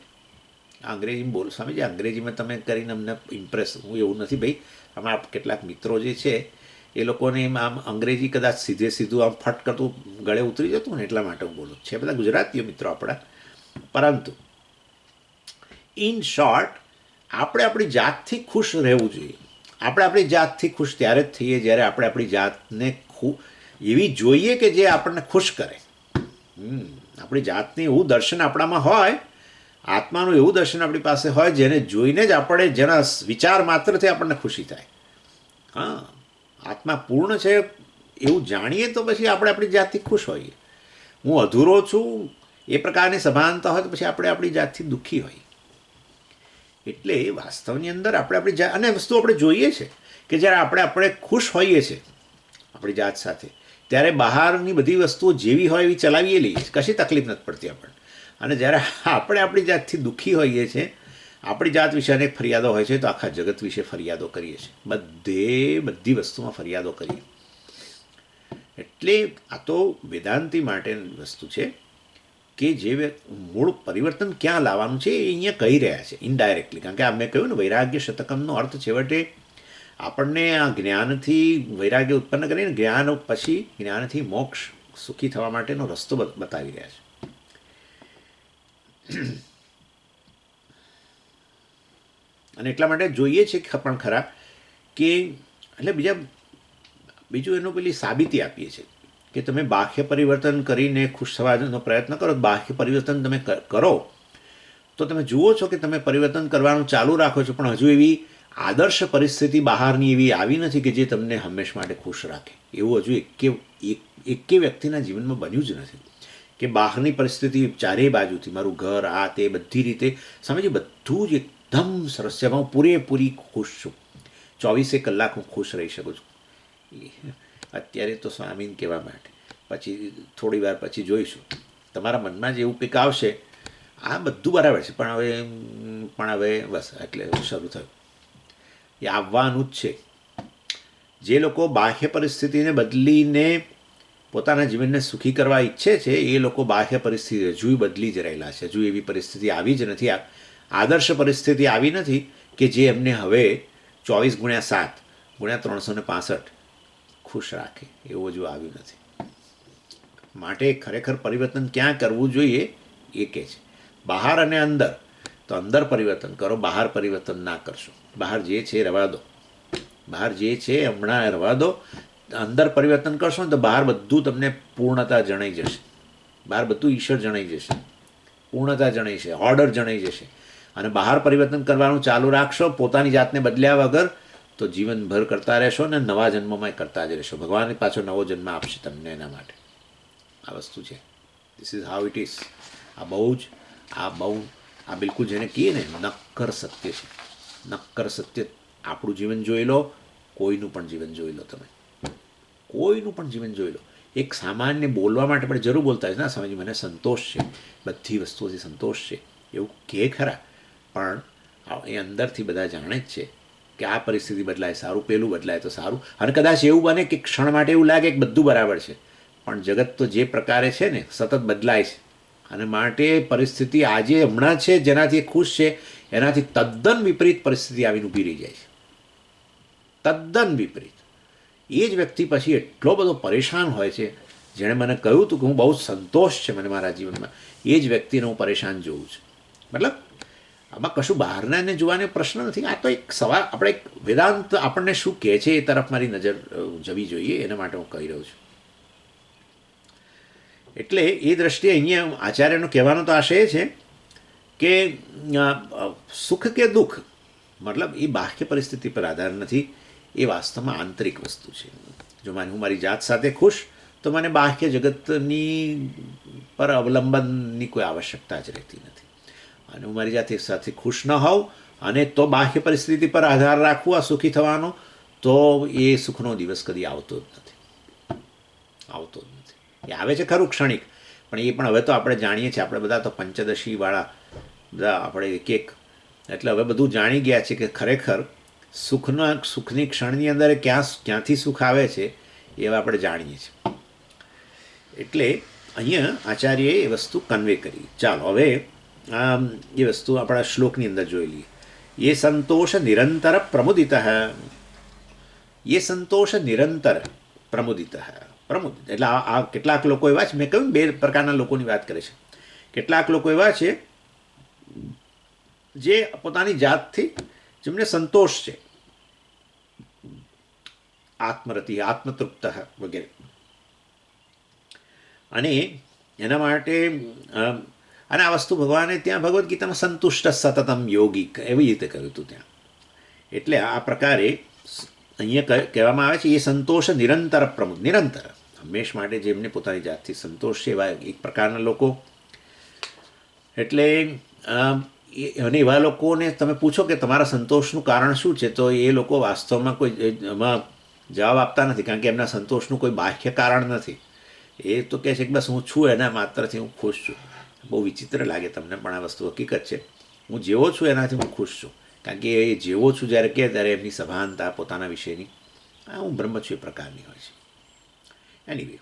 અંગ્રેજીમાં બોલો સ્વામીજી, અંગ્રેજીમાં તમે કરીને અમને ઇમ્પ્રેસ, હું એવું નથી ભાઈ, અમારા કેટલાક મિત્રો જે છે એ લોકોને એમ આમ અંગ્રેજી કદાચ સીધું આમ ફટ કરતું ગળે ઉતરી જતું ને એટલા માટે હું બોલું. છે બધા ગુજરાતીઓ મિત્રો આપણા, પરંતુ ઇન શોર્ટ આપણે આપણી જાતથી ખુશ રહેવું જોઈએ. આપણે આપણી જાતથી ખુશ ત્યારે જ થઈએ જ્યારે આપણે આપણી જાતને એવી જોઈએ કે જે આપણને ખુશ કરે. આપણી જાતની એવું દર્શન આપણામાં હોય, આત્માનું એવું દર્શન આપણી પાસે હોય જેને જોઈને જ આપણે, જેના વિચાર માત્રથી આપણને ખુશી થાય. હા, આત્મા પૂર્ણ છે એવું જાણીએ તો પછી આપણે આપણી જાતથી ખુશ હોઈએ. હું અધૂરો છું એ પ્રકારની સભાનતા હોય તો પછી આપણે આપણી જાતથી દુઃખી હોઈએ. એટલે વાસ્તવની અંદર આપણે આપણી જાત, અને વસ્તુ આપણે જોઈએ છે કે જ્યારે આપણે ખુશ હોઈએ છીએ આપણી જાત સાથે, ત્યારે બહારની બધી વસ્તુઓ જેવી હોય એવી ચલાવીએ લઈએ છીએ, કશી તકલીફ નથી પડતી આપણને. અને જ્યારે આપણે આપણી જાતથી દુઃખી હોઈએ છીએ, આપણી જાત વિશે અનેક ફરિયાદો હોય છે, તો આખા જગત વિશે ફરિયાદો કરીએ છીએ, બધી વસ્તુમાં ફરિયાદો કરીએ. એટલે આ તો વેદાંતિ માટેની વસ્તુ છે કે જે મૂળ પરિવર્તન ક્યાં લાવવાનું છે એ અહીંયા કહી રહ્યા છે ઇનડાયરેક્ટલી. કારણ કે આ મેં કહ્યું ને, વૈરાગ્ય શતકમનો અર્થ છેવટે આપણને આ જ્ઞાનથી વૈરાગ્ય ઉત્પન્ન કરીને જ્ઞાન પછી જ્ઞાનથી મોક્ષ સુખી થવા માટેનો રસ્તો બતાવી રહ્યા છે. અને એટલા માટે જોઈએ છે પણ ખરા કે એટલે બીજું એનું પેલી સાબિતી આપીએ છીએ કે તમે બાહ્ય પરિવર્તન કરીને ખુશ થવાનો પ્રયત્ન કરો, બાહ્ય પરિવર્તન તમે કરો તો તમે જુઓ છો કે તમે પરિવર્તન કરવાનું ચાલુ રાખો છો, પણ હજુ એવી આદર્શ પરિસ્થિતિ બહારની એવી આવી નથી કે જે તમને હંમેશ માટે ખુશ રાખે. એવું હજુ એકે વ્યક્તિના જીવનમાં બન્યું જ નથી કે બહારની પરિસ્થિતિ ચારેય બાજુથી, મારું ઘર, આ તે બધી રીતે સમજી બધું જ એકદમ સરસ છે, હું પૂરેપૂરી ખુશ છું, 24 કલાક હું ખુશ રહી શકું છું. અત્યારે તો સ્વામીને કહેવા માટે, પછી થોડી વાર પછી જોઈશું તમારા મનમાં જ એવું કંઈક આવશે, આ બધું બરાબર છે પણ હવે બસ એટલે શરૂ થયું. એ આવવાનું જ છે. જે લોકો બાહ્ય પરિસ્થિતિને બદલીને પોતાના જીવનને સુખી કરવા ઈચ્છે છે એ લોકો બાહ્ય પરિસ્થિતિ હજુ બદલી જ રહેલા છે. હજુ એવી પરિસ્થિતિ આવી જ નથી, આદર્શ પરિસ્થિતિ આવી નથી કે જે એમને હવે 24x7x365 ખુશ રાખે. એવું હજુ આવ્યું નથી. માટે ખરેખર પરિવર્તન ક્યાં કરવું જોઈએ એ કહે છે, બહાર અને અંદર. તો અંદર પરિવર્તન કરો, બહાર પરિવર્તન ના કરશો. બહાર જે છે રવા દો, બહાર જે છે હમણાં રવા દો. અંદર પરિવર્તન કરશો ને તો બહાર બધું તમને પૂર્ણતા જણાઈ જશે, બહાર બધું ઈશ્વર જણાઈ જશે, પૂર્ણતા જણાઈ છે, ઓર્ડર જણાઈ જશે. અને બહાર પરિવર્તન કરવાનું ચાલુ રાખશો પોતાની જાતને બદલ્યા વગર તો જીવનભર કરતા રહેશો ને નવા જન્મમાં કરતા જ રહેશો. ભગવાન પાછો નવો જન્મ આપશે તમને એના માટે. આ વસ્તુ છે. This is how it is. આ બિલકુલ જેને કહીએ ને નક્કર સત્ય છે. નક્કર સત્ય. આપણું જીવન જોઈ લો, કોઈનું પણ જીવન જોઈ લો, તમે કોઈનું પણ જીવન જોઈ લો, એક સામાન્ય બોલવા માટે પણ જરૂર બોલતા હોય ના સમજ મને સંતોષ છે, બધી વસ્તુઓથી સંતોષ છે એવું કહે ખરા, પણ એ અંદરથી બધા જાણે જ છે કે આ પરિસ્થિતિ બદલાય સારું, પેલું બદલાય તો સારું. અને કદાચ એવું બને કે ક્ષણ માટે એવું લાગે કે બધું બરાબર છે, પણ જગત તો જે પ્રકારે છે ને સતત બદલાય છે, અને માટે પરિસ્થિતિ આજે હમણાં છે જેનાથી ખુશ છે એનાથી તદ્દન વિપરીત પરિસ્થિતિ આવીને ઊભી રહી જાય છે, તદ્દન વિપરીત. એ જ વ્યક્તિ પછી એટલો બધો પરેશાન હોય છે. જેણે મને કહ્યું હતું કે હું બહુ સંતોષ છે મને મારા જીવનમાં, એ જ વ્યક્તિને હું પરેશાન જોઉં છું. મતલબ આમાં કશું બહારનાને જોવાનો પ્રશ્ન નથી. આ તો એક સવાલ, આપણે એક વેદાંત આપણને શું કહે છે એ તરફ મારી નજર જવી જોઈએ, એના માટે હું કહી રહ્યો છું. એટલે એ દ્રષ્ટિએ અહીંયા આચાર્યનો કહેવાનો તો આશય છે કે સુખ કે દુઃખ મતલબ એ બાહ્ય પરિસ્થિતિ પર આધાર નથી, એ વાસ્તવમાં આંતરિક વસ્તુ છે. જો હું મારી જાત સાથે ખુશ તો મને બાહ્ય જગતની પર અવલંબનની કોઈ આવશ્યકતા જ રહેતી નથી. અને હું મારી જાતે સાથે ખુશ ન હોઉં અને તો બાહ્ય પરિસ્થિતિ પર આધાર રાખવું આ સુખી થવાનો, તો એ સુખનો દિવસ કદી આવતો જ નથી, આવતો જ નથી. એ આવે છે ખરું ક્ષણિક, પણ એ પણ હવે તો આપણે જાણીએ છીએ, આપણે બધા તો પંચદશીવાળા બધા આપણે એક એક, એટલે હવે બધું જાણી ગયા છે કે ખરેખર સુખની ક્ષણની અંદર ક્યાંથી સુખ આવે છે એ હવે આપણે જાણીએ છીએ. એટલે અહીંયા આચાર્યએ એ વસ્તુ કન્વે કરી. ચાલો હવે એ વસ્તુ આપણા શ્લોકની અંદર જોઈ લઈએ. એ સંતોષ નિરંતર પ્રમુદિત, એ સંતોષ નિરંતર પ્રમુદિત. પ્રમુદિત એટલે આ કેટલાક લોકો એવા છે, મેં કહ્યું 2 પ્રકારના લોકોની વાત કરે છે. કેટલાક લોકો એવા છે જે પોતાની જાતથી જેમને સંતોષ છે, આત્મરતિ, આત્મતૃપ્ત વગેરે, અને એના માટે અને આ વસ્તુ ભગવાને ત્યાં ભગવદ્ ગીતામાં સંતુષ્ટ સતતમ યોગી એવી રીતે કહ્યું હતું ત્યાં. એટલે આ પ્રકારે અહીંયા કહેવામાં આવે છે એ સંતોષ નિરંતર પ્રમુખ, નિરંતર હંમેશ માટે જેમને પોતાની જાતથી સંતોષ છે એવા એક પ્રકારના લોકો. એટલે અને એવા લોકોને તમે પૂછો કે તમારા સંતોષનું કારણ શું છે, તો એ લોકો વાસ્તવમાં કોઈ એમાં જવાબ આપતા નથી, કારણ કે એમના સંતોષનું કોઈ બાહ્ય કારણ નથી. એ તો કહે છે કે બસ હું છું એના માત્રથી હું ખુશ છું. બહુ વિચિત્ર લાગે તમને, પણ આ વસ્તુ હકીકત છે. હું જેવો છું એનાથી હું ખુશ છું, કારણ કે એ જેવો છું જ્યારે કહે ત્યારે એમની સભાનતા પોતાના વિશેની હું બ્રહ્મ છું એ પ્રકારની હોય છે. એનીવે,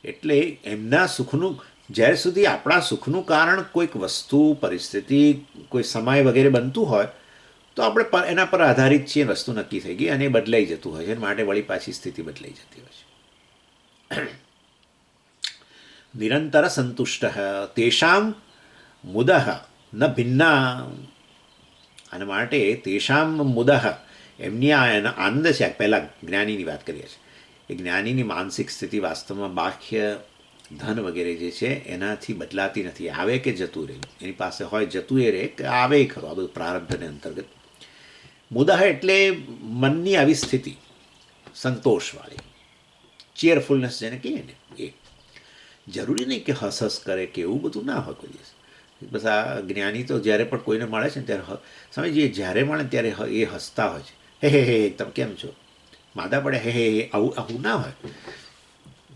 એટલે એમના સુખનું, જ્યાર સુધી આપણા સુખનું કારણ કોઈક વસ્તુ, પરિસ્થિતિ, કોઈ સમય વગેરે બનતું હોય તો આપણે એના પર આધારિત છીએ, વસ્તુ નક્કી થઈ ગઈ અને એ બદલાઈ જતું હોય છે, માટે વળી પાછી સ્થિતિ બદલાઈ જતી હોય છે. નિરંતર સંતુષ્ટ તેષામ મુદ ન ભિન્ના, અને માટે તેષામ મુદ એમની આ આનંદ છે. પહેલાં જ્ઞાનીની વાત કરીએ છીએ. એ જ્ઞાનીની માનસિક સ્થિતિ વાસ્તવમાં બાહ્ય ધન વગેરે જે છે એનાથી બદલાતી નથી. આવે કે જતું રહે, એની પાસે હોય જતું એ રહે કે આવે ખરું, આ બધું પ્રારબ્ધને અંતર્ગત. મુદા એટલે મનની આવી સ્થિતિ સંતોષવાળી, ચેરફુલનેસ જેને કહીએ ને, એ જરૂરી નહીં કે હસ હસ કરે કે એવું બધું ના હોય કોઈ દિવસ. બસ આ જ્ઞાની તો જ્યારે પણ કોઈને મળે છે ને ત્યારે સમજીએ, જ્યારે મળે ત્યારે એ હસતા હોય છે. હે તમે કેમ છો, માદા પડ્યા, હે આવું આવું ના હોય.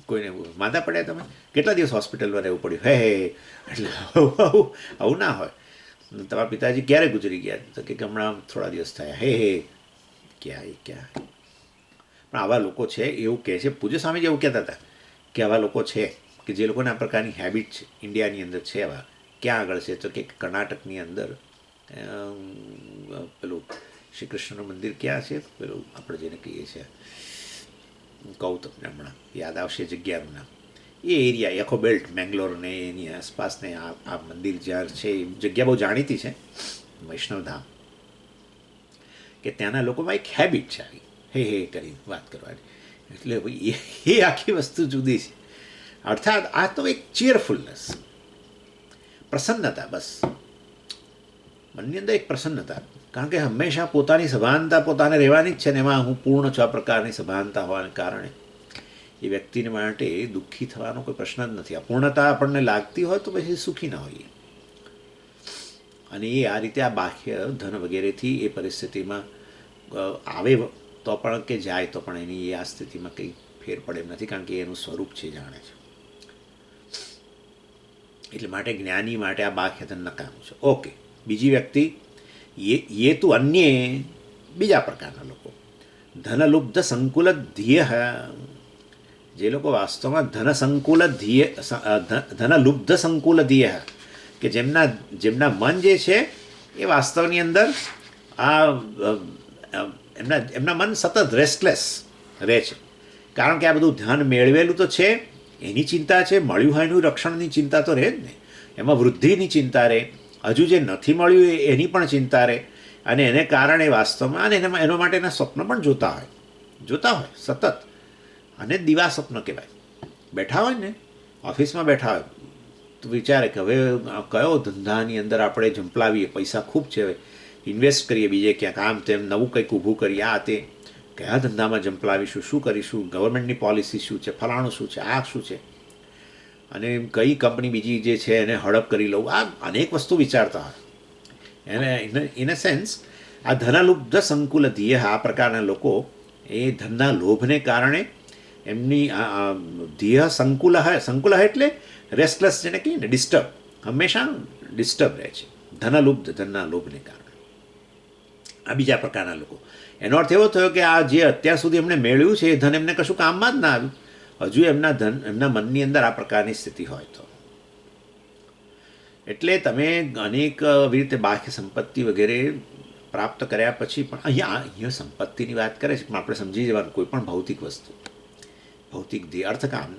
કોઈને માદા પડ્યા, તમે કેટલા દિવસ હોસ્પિટલમાં રહેવું પડ્યું, હે એટલે આવું ના હોય. તમારા પિતાજી ક્યારે ગુજરી ગયા, તો કે હમણાં થોડા દિવસ થયા, હે ક્યાં. પણ આવા લોકો છે એવું કહે છે. પૂજ્ય સ્વામીજી એવું કહેતા હતા કે આવા લોકો છે કે જે લોકોને આ પ્રકારની હેબિટ છે, ઇન્ડિયાની અંદર છે. આવા ક્યાં આગળ છે, તો કે કર્ણાટકની અંદર પેલું શ્રી કૃષ્ણનું મંદિર ક્યાં છે, પેલું આપણે જેને કહીએ છીએ, કહું તમને હમણાં યાદ આવશે જગ્યાનું નામ. એ એરિયા આખો બેલ્ટ, મેંગ્લોર ને એની આસપાસને આ મંદિર જ્યાં છે એ જગ્યા બહુ જાણીતી છે, વૈષ્ણવધામ. કે ત્યાંના લોકોમાં એક હેબિટ છે આવી હે કરી વાત કરવાની. એટલે ભાઈ એ આખી વસ્તુ જુદી છે. અર્થાત આ તો એક ચીયરફુલનેસ, પ્રસન્નતા, બસ મનની અંદર એક પ્રસન્નતા. કારણ કે હંમેશા પોતાની સભાનતા પોતાને રહેવાની જ છે ને, એમાં હું પૂર્ણ છું આ પ્રકારની સભાનતા હોવાને કારણે એ વ્યક્તિને માટે દુઃખી થવાનો કોઈ પ્રશ્ન જ નથી. અપૂર્ણતા આપણને લાગતી હોય તો પછી સુખી ના હોઈએ. અને એ આ રીતે આ બાહ્ય ધન વગેરેથી એ પરિસ્થિતિમાં આવે તો પણ કે જાય તો પણ એની એ આ સ્થિતિમાં કંઈ ફેર પડે એમ નથી, કારણ કે એનું સ્વરૂપ છે જાણે છે. એટલે માટે જ્ઞાની માટે આ બાહ્ય ધન નકામું છે. ઓકે, બીજી વ્યક્તિ ये तो અન્ય બીજા પ્રકારના લોકો, ધનલુબ્ધ સંકુલ ધ્યેય, જે લોકો વાસ્તવમાં ધનલુબ્ધ સંકુલ ધ્યેય, કે જેમના મન જે છે એ વાસ્તવની અંદર એમના મન સતત રેસ્ટલેસ રહે છે, કારણ કે આ બધું ધન મેળવેલું તો છે, એની ચિંતા છે, મળ્યું હોય એનું રક્ષણની ચિંતા તો રહે જ ને, એમાં વૃદ્ધિની ચિંતા રહે, હજુ જે નથી મળ્યું એની પણ ચિંતા રહે, અને એને કારણે વાસ્તવમાં અને એના માટેના સ્વપ્ન પણ જોતા હોય સતત, અને દિવા સ્વપ્ન કહેવાય. બેઠા હોય ને ઓફિસમાં બેઠા હોય તો વિચારે કે હવે કયો ધંધાની અંદર આપણે ઝંપલાવીએ, પૈસા ખૂબ છે, ઇન્વેસ્ટ કરીએ બીજે ક્યાંક, આમ તેમ નવું કંઈક ઊભું કરીએ, આ તે કયા ધંધામાં ઝંપલાવીશું, શું કરીશું, ગવર્મેન્ટની પોલિસી શું છે, ફલાણું શું છે, આ શું છે, અને કઈ કંપની બીજી જે છે એને હડપ કરી લઉં, આ અનેક વસ્તુ વિચારતા હોય. એને ઇન અ સેન્સ આ ધનલુબ્ધ સંકુલ ધ્યેય, આ પ્રકારના લોકો એ ધનના લોભને કારણે એમની ધ્યેય સંકુલ એટલે રેસ્ટલેસ, જેને કહીએ ને ડિસ્ટર્બ, હંમેશા ડિસ્ટર્બ રહે છે ધનલુબ્ધ, ધનના લોભને કારણે. આ બીજા પ્રકારના લોકો. એનો અર્થ એવો થયો કે આ જે અત્યાર સુધી એમણે મેળવ્યું છે એ ધન એમને કશું કામમાં જ ના આવ્યું, હજુ એમના મનની અંદર આ પ્રકારની સ્થિતિ હોય તો. એટલે તમે અનેક આવી રીતે બાહ્ય સંપત્તિ વગેરે પ્રાપ્ત કર્યા પછી પણ અહીંયા સંપત્તિની વાત કરે છે, પણ આપણે સમજી જવાનું કોઈ પણ ભૌતિક વસ્તુ, ભૌતિક ધ્યેય, અર્થકામ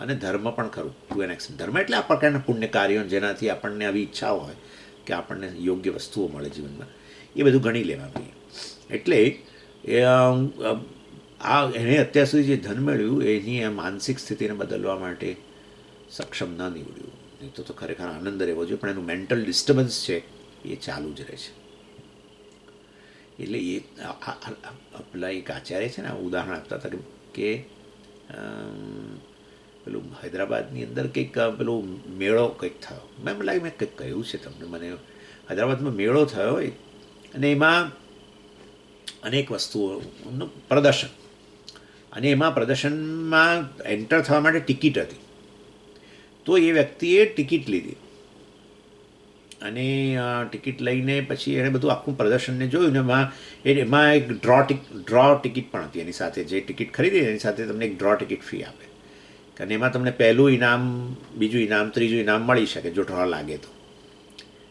અને ધર્મ પણ ખરું ટુ એન એક્સન્ટ. ધર્મ એટલે આ પ્રકારના પુણ્ય કાર્યો જેનાથી આપણને આવી ઈચ્છાઓ હોય કે આપણને યોગ્ય વસ્તુઓ મળે જીવનમાં, એ બધું ગણી લેવાનું. એટલે એણે અત્યાર સુધી જે ધન મેળવ્યું એની માનસિક સ્થિતિને બદલવા માટે સક્ષમ ન નીવડ્યું, નહીં તો ખરેખર આનંદ રહેવો જોઈએ, પણ એનું મેન્ટલ ડિસ્ટર્બન્સ છે એ ચાલુ જ રહે છે. એટલે એ પેલા એક આચાર્ય છે ને ઉદાહરણ આપતા હતા કે પેલું હૈદરાબાદની અંદર કંઈક પેલું મેળો કંઈક થયો, મને લાગે મેં કંઈક કહ્યું છે તમને, મને હૈદરાબાદમાં મેળો થયો અને એમાં અનેક વસ્તુઓનું પ્રદર્શન, અને એમાં પ્રદર્શનમાં એન્ટર થવા માટે ટિકિટ હતી. તો એ વ્યક્તિએ ટિકિટ લીધી, અને ટિકિટ લઈને પછી એણે બધું આખું પ્રદર્શનને જોયું, ને એમાં એક ડ્રો ટિકિટ પણ હતી એની સાથે, જે ટિકિટ ખરીદી એની સાથે તમને એક ડ્રો ટિકિટ ફી આપે, અને એમાં તમને પહેલું ઇનામ, બીજું ઇનામ, ત્રીજું ઇનામ મળી શકે જો ડ્રો લાગે તો.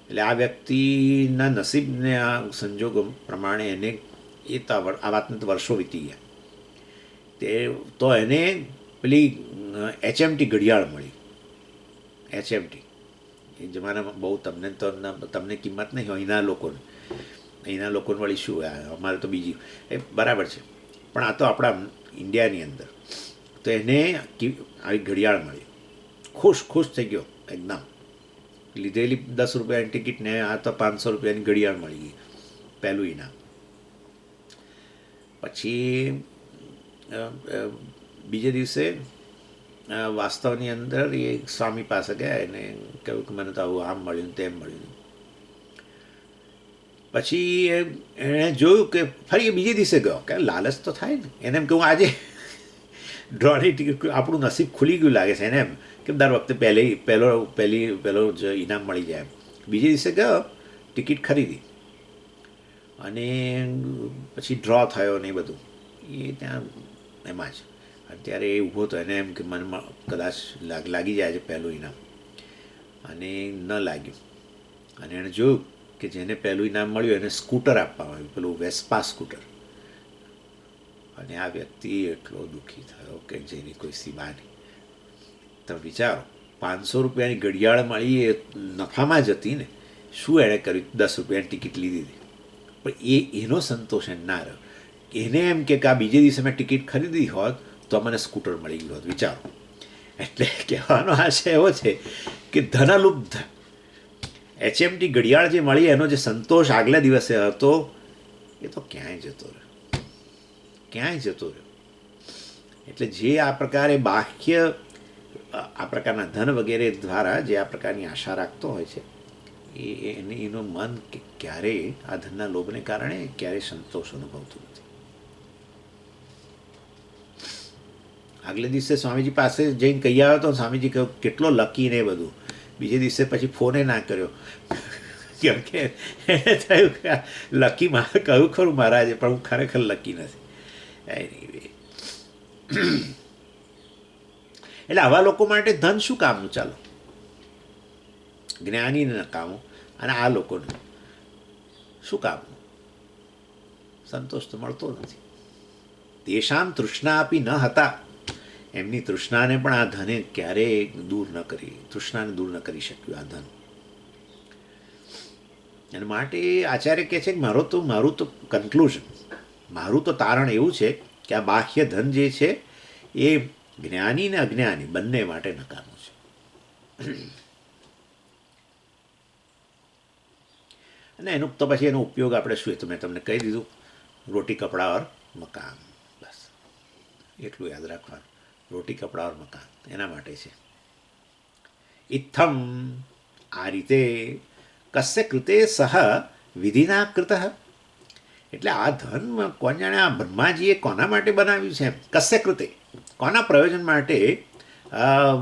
એટલે આ વ્યક્તિના નસીબને આ સંજોગો પ્રમાણે એને આ વાતને તો વર્ષો વીતી ગયા, તો એને પેલી HMT ઘડિયાળ મળી. HMT એ જમાનામાં બહુ તમને કિંમત નહીં હોય, અહીંના લોકોને વળી શું, અમારે તો બીજી એ બરાબર છે, પણ આ તો આપણા ઇન્ડિયાની અંદર. તો એને આવી ઘડિયાળ મળી, ખુશ થઈ ગયો એકદમ, લીધેલી 10 રૂપિયાની ટિકિટને આ તો 500 રૂપિયાની ઘડિયાળ મળી ગઈ, પહેલું ઇનામ. પછી બીજે દિવસે વાસ્તવની અંદર એ સ્વામી પાસે ગયા, એને કહ્યું કે મને તો આવું આમ મળ્યું તેમ મળ્યું. પછી એણે જોયું કે ફરી બીજે દિવસે ગયો, કે લાલચ તો થાય ને, એને એમ કહું આજે ડ્રોની ટિકિટ, આપણું નસીબ ખુલી ગયું લાગે છે એને, એમ કે દર વખતે પહેલો જ ઇનામ મળી જાય. બીજે દિવસે ગયો, ટિકિટ ખરીદી, અને પછી ડ્રો થયો ને એ બધું એ ત્યાં એમાં જ. અત્યારે એ ઊભો તો એને એમ કે મને કદાચ લાગી જાય છે પહેલું ઇનામ, અને ન લાગ્યું. અને એણે જોયું કે જેને પહેલું ઇનામ મળ્યું એને સ્કૂટર આપવામાં આવ્યું, પેલું વેસ્પા સ્કૂટર. અને આ વ્યક્તિ એટલો દુઃખી થયો કે જેની કોઈ સીમા નહીં. તમે વિચારો, 500 રૂપિયાની ઘડિયાળ મળી એ નફામાં જ હતી ને, શું એણે કર્યું, 10 રૂપિયાની ટિકિટ લીધી હતી, પણ એનો સંતોષ ના રહ્યો. એને એમ કે આ બીજે દિવસે મેં ટિકિટ ખરીદી હોત તો મને સ્કૂટર મળી ગયું હોત. વિચારો. એટલે કહેવાનો આશય એવો છે કે ધનલુબ્ધ HMT ઘડિયાળ જે મળી એનો જે સંતોષ આગલા દિવસે હતો એ તો ક્યાંય જતો રહ્યો. એટલે જે આ પ્રકારે બાહ્ય આ પ્રકારના ધન વગેરે દ્વારા જે આ પ્રકારની આશા રાખતો હોય છે એનું મન ક્યારેય આ ધનના લોભને કારણે ક્યારેય સંતોષ અનુભવતું નથી. આગલે દિવસે સ્વામીજી પાસે જઈને કહી આવ્યો તો સ્વામીજી કહ્યું કેટલો લકી ને એ બધું. બીજે દિવસે પછી ફોને ના કર્યો કેમ કે એને થયું કે લકી મારે કહ્યું ખરું મહારાજે, પણ હું ખરેખર લકી નથી. Anyway. એટલે આવા લોકો માટે ધન શું કામનું? ચાલો, જ્ઞાનીને નકામું અને આ લોકોને શું કામનું? સંતોષ તો મળતો નથી. તેષામ તૃષ્ણા આપી ન હતા, એમની તૃષ્ણાને પણ આ ધને ક્યારેય દૂર ન કરી, તૃષ્ણાને દૂર ન કરી શક્યું આ ધન. અને માટે આચાર્ય કહે છે કે મારું તો કન્ક્લુઝન, મારું તો તારણ એવું છે કે આ બાહ્ય ધન જે છે એ જ્ઞાની ને અજ્ઞાની બંને માટે નકામું છે. અને એનો તો પછી એનો ઉપયોગ આપણે શું, તો મેં તમને કહી દીધું, રોટી કપડા ઓર મકાન, બસ એટલું યાદ રાખવાનું. રોટી કપડા ઓર મકાન એના માટે છે. ઇત્થમ, આ રીતે, કસ્ય કૃતે સહ વિધિના કૃત, એટલે આ ધન કોણ જાણે આ બ્રહ્માજીએ કોના માટે બનાવ્યું છે? એમ કસ્ય કૃતે, કોના પ્રયોજન માટે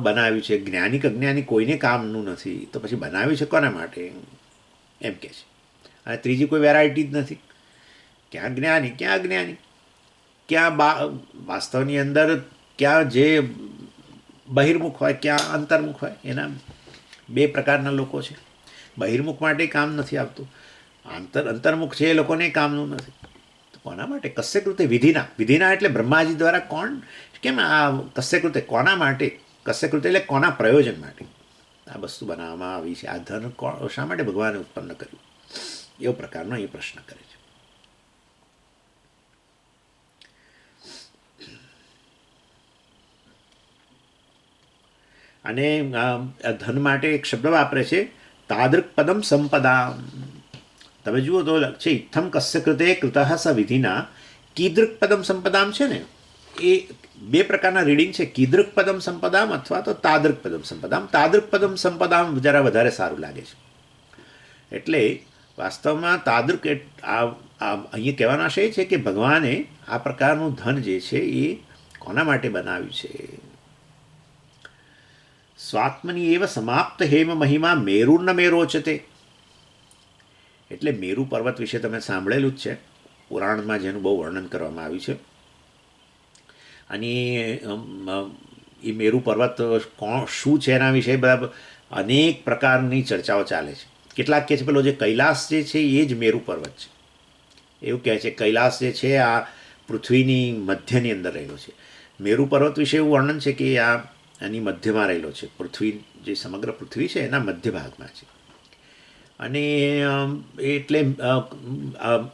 બનાવ્યું છે? જ્ઞાની કે અજ્ઞાની કોઈને કામનું નથી, તો પછી બનાવ્યું છે કોના માટે? એમ કે છે. અને ત્રીજી કોઈ વેરાયટી જ નથી. ક્યાં જ્ઞાની, ક્યાં અજ્ઞાની, ક્યાં વાસ્તવની અંદર ક્યાં જે બહિર્મુખ હોય, ક્યાં અંતર્મુખ હોય. એના બે પ્રકારના લોકો છે. બહિર્મુખ માટે કામ નથી આવતું, અંતર્મુખ છે એ લોકોને કામનું નથી. તો કોના માટે? કસ્ય કૃતે વિધિના, વિધિના એટલે બ્રહ્માજી દ્વારા. કોણ, કેમ આ કસ્ય કૃતે, કોના માટે? કસ્ય કૃતે એટલે કોના પ્રયોજન માટે આ વસ્તુ બનાવવામાં આવી છે? આ ધન શા માટે ભગવાને ઉત્પન્ન કર્યું? એવો પ્રકારનો એ પ્રશ્ન કરે છે. અને ધન માટે એક શબ્દ વાપરે છે, તાદૃક પદમ સંપદા. તમે જુઓ તો છે ઇત્થમ કસ્ય કૃતે કૃતઃ સ વિધિના, કીદૃક પદમ સંપદામ છે ને, એ બે પ્રકારના રીડિંગ છે, કીદૃક પદમ સંપદામ અથવા તો તાદૃક પદમ સંપદામ. તાદૃક પદમ સંપદામ જરા વધારે સારું લાગે છે. એટલે વાસ્તવમાં તાદૃક અહીંયા કહેવાનો આશય છે કે ભગવાને આ પ્રકારનું ધન જે છે એ કોના માટે બનાવ્યું છે? સ્વાત્મની એવ સમાપ્ત હેમ મહિમા મેરુર્ન મે રોચતે. એટલે મેરુ પર્વત વિશે તમે સાંભળેલું જ છે, પુરાણમાં જેનું બહુ વર્ણન કરવામાં આવ્યું છે. અને એ મેરુ પર્વત કોણ શું છે એના વિશે બધા અનેક પ્રકારની ચર્ચાઓ ચાલે છે. કેટલાક કહે છે પેલો જે કૈલાસ જે છે એ જ મેરુ પર્વત છે, એવું કહે છે. કૈલાસ જે છે આ પૃથ્વીની મધ્યની અંદર રહેલો છે. મેરુ પર્વત વિશે એવું વર્ણન છે કે આ એની મધ્યમાં રહેલો છે. પૃથ્વી જે સમગ્ર પૃથ્વી છે એના મધ્ય ભાગમાં છે. અને એટલે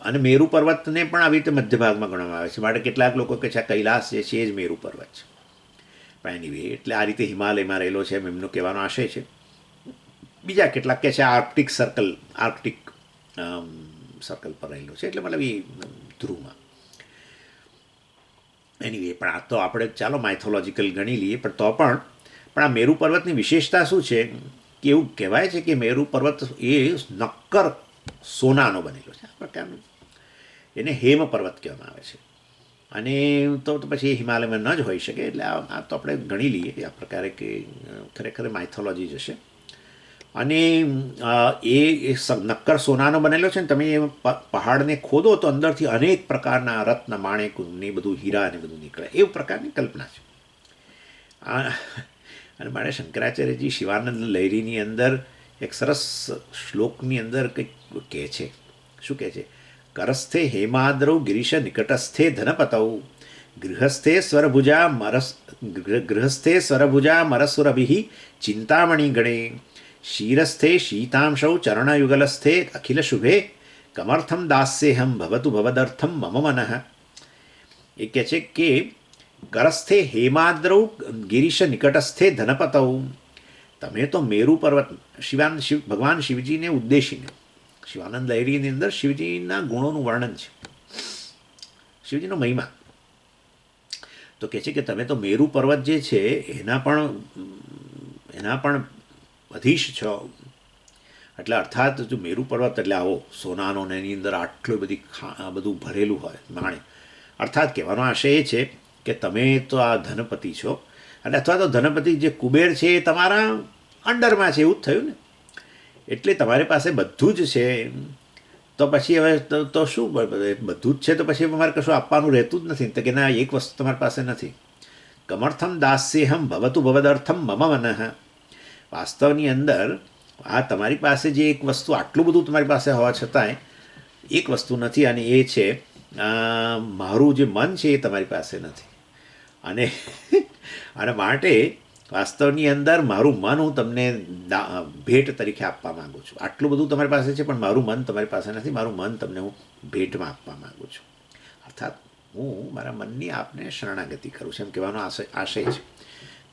અને મેરુ પર્વતને પણ આવી રીતે મધ્ય ભાગમાં ગણવામાં આવે છે. માટે કેટલાક લોકો કહે છે આ કૈલાસ જે છે એ જ મેરુ પર્વત છે. પણ એનીવે એટલે આ રીતે હિમાલયમાં રહેલો છે એમ એમનો કહેવાનો આશય છે. બીજા કેટલાક કહે છે આર્કટિક સર્કલ પર રહેલો છે, એટલે મતલબ એ ધ્રુવમાં. એનીવે પણ આ તો આપણે ચાલો માઇથોલોજીકલ ગણી લઈએ, પણ તો પણ આ મેરુ પર્વતની વિશેષતા શું છે કે એવું કહેવાય છે કે મેરુ પર્વત એ નક્કર સોનાનો બનેલો છે. આ પ્રકારનું એને હેમ પર્વત કહેવામાં આવે છે. અને તો પછી એ હિમાલયમાં ન જ હોઈ શકે. એટલે આ તો આપણે ગણી લઈએ આ પ્રકારે કે ખરેખર માઇથોલોજી જ હશે. અને એ નક્કર સોનાનો બનેલો છે ને, તમે એ પહાડને ખોદો તો અંદરથી અનેક પ્રકારના રત્ન માણેક ને બધું હીરા ને બધું નીકળે, એવું પ્રકારની કલ્પના છે. અને મારે શંકરાચાર્યજી શિવાનંદ લહેરીની અંદર એક સરસ શ્લોકની અંદર કંઈક કહે છે. શું કહે છે? કરસ્થે હેમાદ્રૌ ગિરીશ નિકટસ્થે ધનપતૌ ગૃહસ્થે સ્વરભુજા મરસુરભિ ચિંતામણી ગણે શિરસ્થે શીતાંશૌ ચરણયુગલસ્થે અખિલ શુભે કમર્થમ દાસ્યેહમ ભવતુ ભવદર્થમ મમ મનઃ. એ કહે છે કે કરસ્થે હેમાદ્રૌ ગિરીશ નિકટસ્થે ધનપતૌ. તમે તો મેરુ પર્વત, ભગવાન શિવજીને ઉદ્દેશીને શિવાનંદ લહેરીની અંદર શિવજીના ગુણોનું વર્ણન છે, શિવજીનો મહિમા. તો કહે છે કે તમે તો મેરુ પર્વત જે છે એના પણ અધીશ છો. એટલે અર્થાત જો મેરુ પર્વત એટલે આવો સોનાનો ને એની અંદર આટલું બધું ભરેલું હોય માણે. અર્થાત કહેવાનો આશય એ છે કે તમે તો આ ધનપતિ છો, અને અથવા તો ધનપતિ જે કુબેર છે એ તમારા અંડરમાં છે, એવું જ થયું ને. એટલે તમારી પાસે બધું જ છે, તો પછી હવે તો શું, બધું જ છે તો પછી અમારે કશું આપવાનું રહેતું જ નથી. તો કે ના, એક વસ્તુ તમારી પાસે નથી. કમર્થમ દાસ્યેહમ ભવતુ ભવદર્થમ મમ મનઃ. વાસ્તવની અંદર આ તમારી પાસે જે એક વસ્તુ, આટલું બધું તમારી પાસે હોવા છતાંય એક વસ્તુ નથી, અને એ છે મારું જે મન છે એ તમારી પાસે નથી. અને અને માટે વાસ્તવની અંદર મારું મન હું તમને ભેટ તરીકે આપવા માગું છું. આટલું બધું તમારી પાસે છે પણ મારું મન તમારી પાસે નથી. મારું મન તમને હું ભેટમાં આપવા માગું છું. અર્થાત હું મારા મનની આપને શરણાગતિ કરું છું, એમ કહેવાનો આશય છે.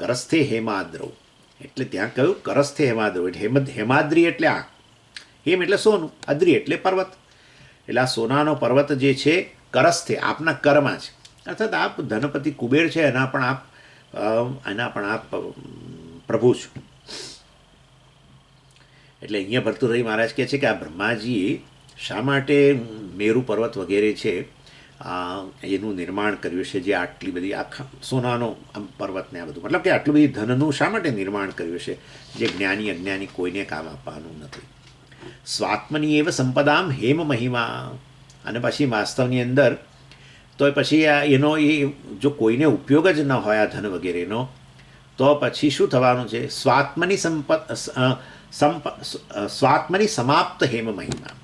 કરસ્થે હેમાદ્રવ, એટલે ત્યાં કહ્યું કરસ્થે હેમાદ્રવ, એટલે હેમાદ્રી એટલે આ, હેમ એટલે સોનું, અદ્રી એટલે પર્વત. એટલે આ સોનાનો પર્વત જે છે કરસ્થે, આપના કરમાં છે. અર્થાત આપ ધનપતિ કુબેર છે, એના પણ આપ પ્રભુ છો. એટલે અહીંયા ભર્તૃહરિ મહારાજ કહે છે કે આ બ્રહ્માજીએ શા માટે મેરુ પર્વત વગેરે છે એનું નિર્માણ કર્યું છે, જે આટલી બધી આખા સોનાનો પર્વતને આ બધું, મતલબ કે આટલું બધી ધનનું શા માટે નિર્માણ કર્યું છે, જે જ્ઞાની અજ્ઞાની કોઈને કામ આપવાનું નથી. સ્વાત્મની એવ સંપદામ હેમ મહિમા. અને પછી વાસ્તવની અંદર તો પછી એનો એ જો કોઈને ઉપયોગ જ ન હોય આ ધન વગેરેનો, તો પછી શું થવાનું છે? સ્વાત્મની સમાપ્ત હેમ મહિમા.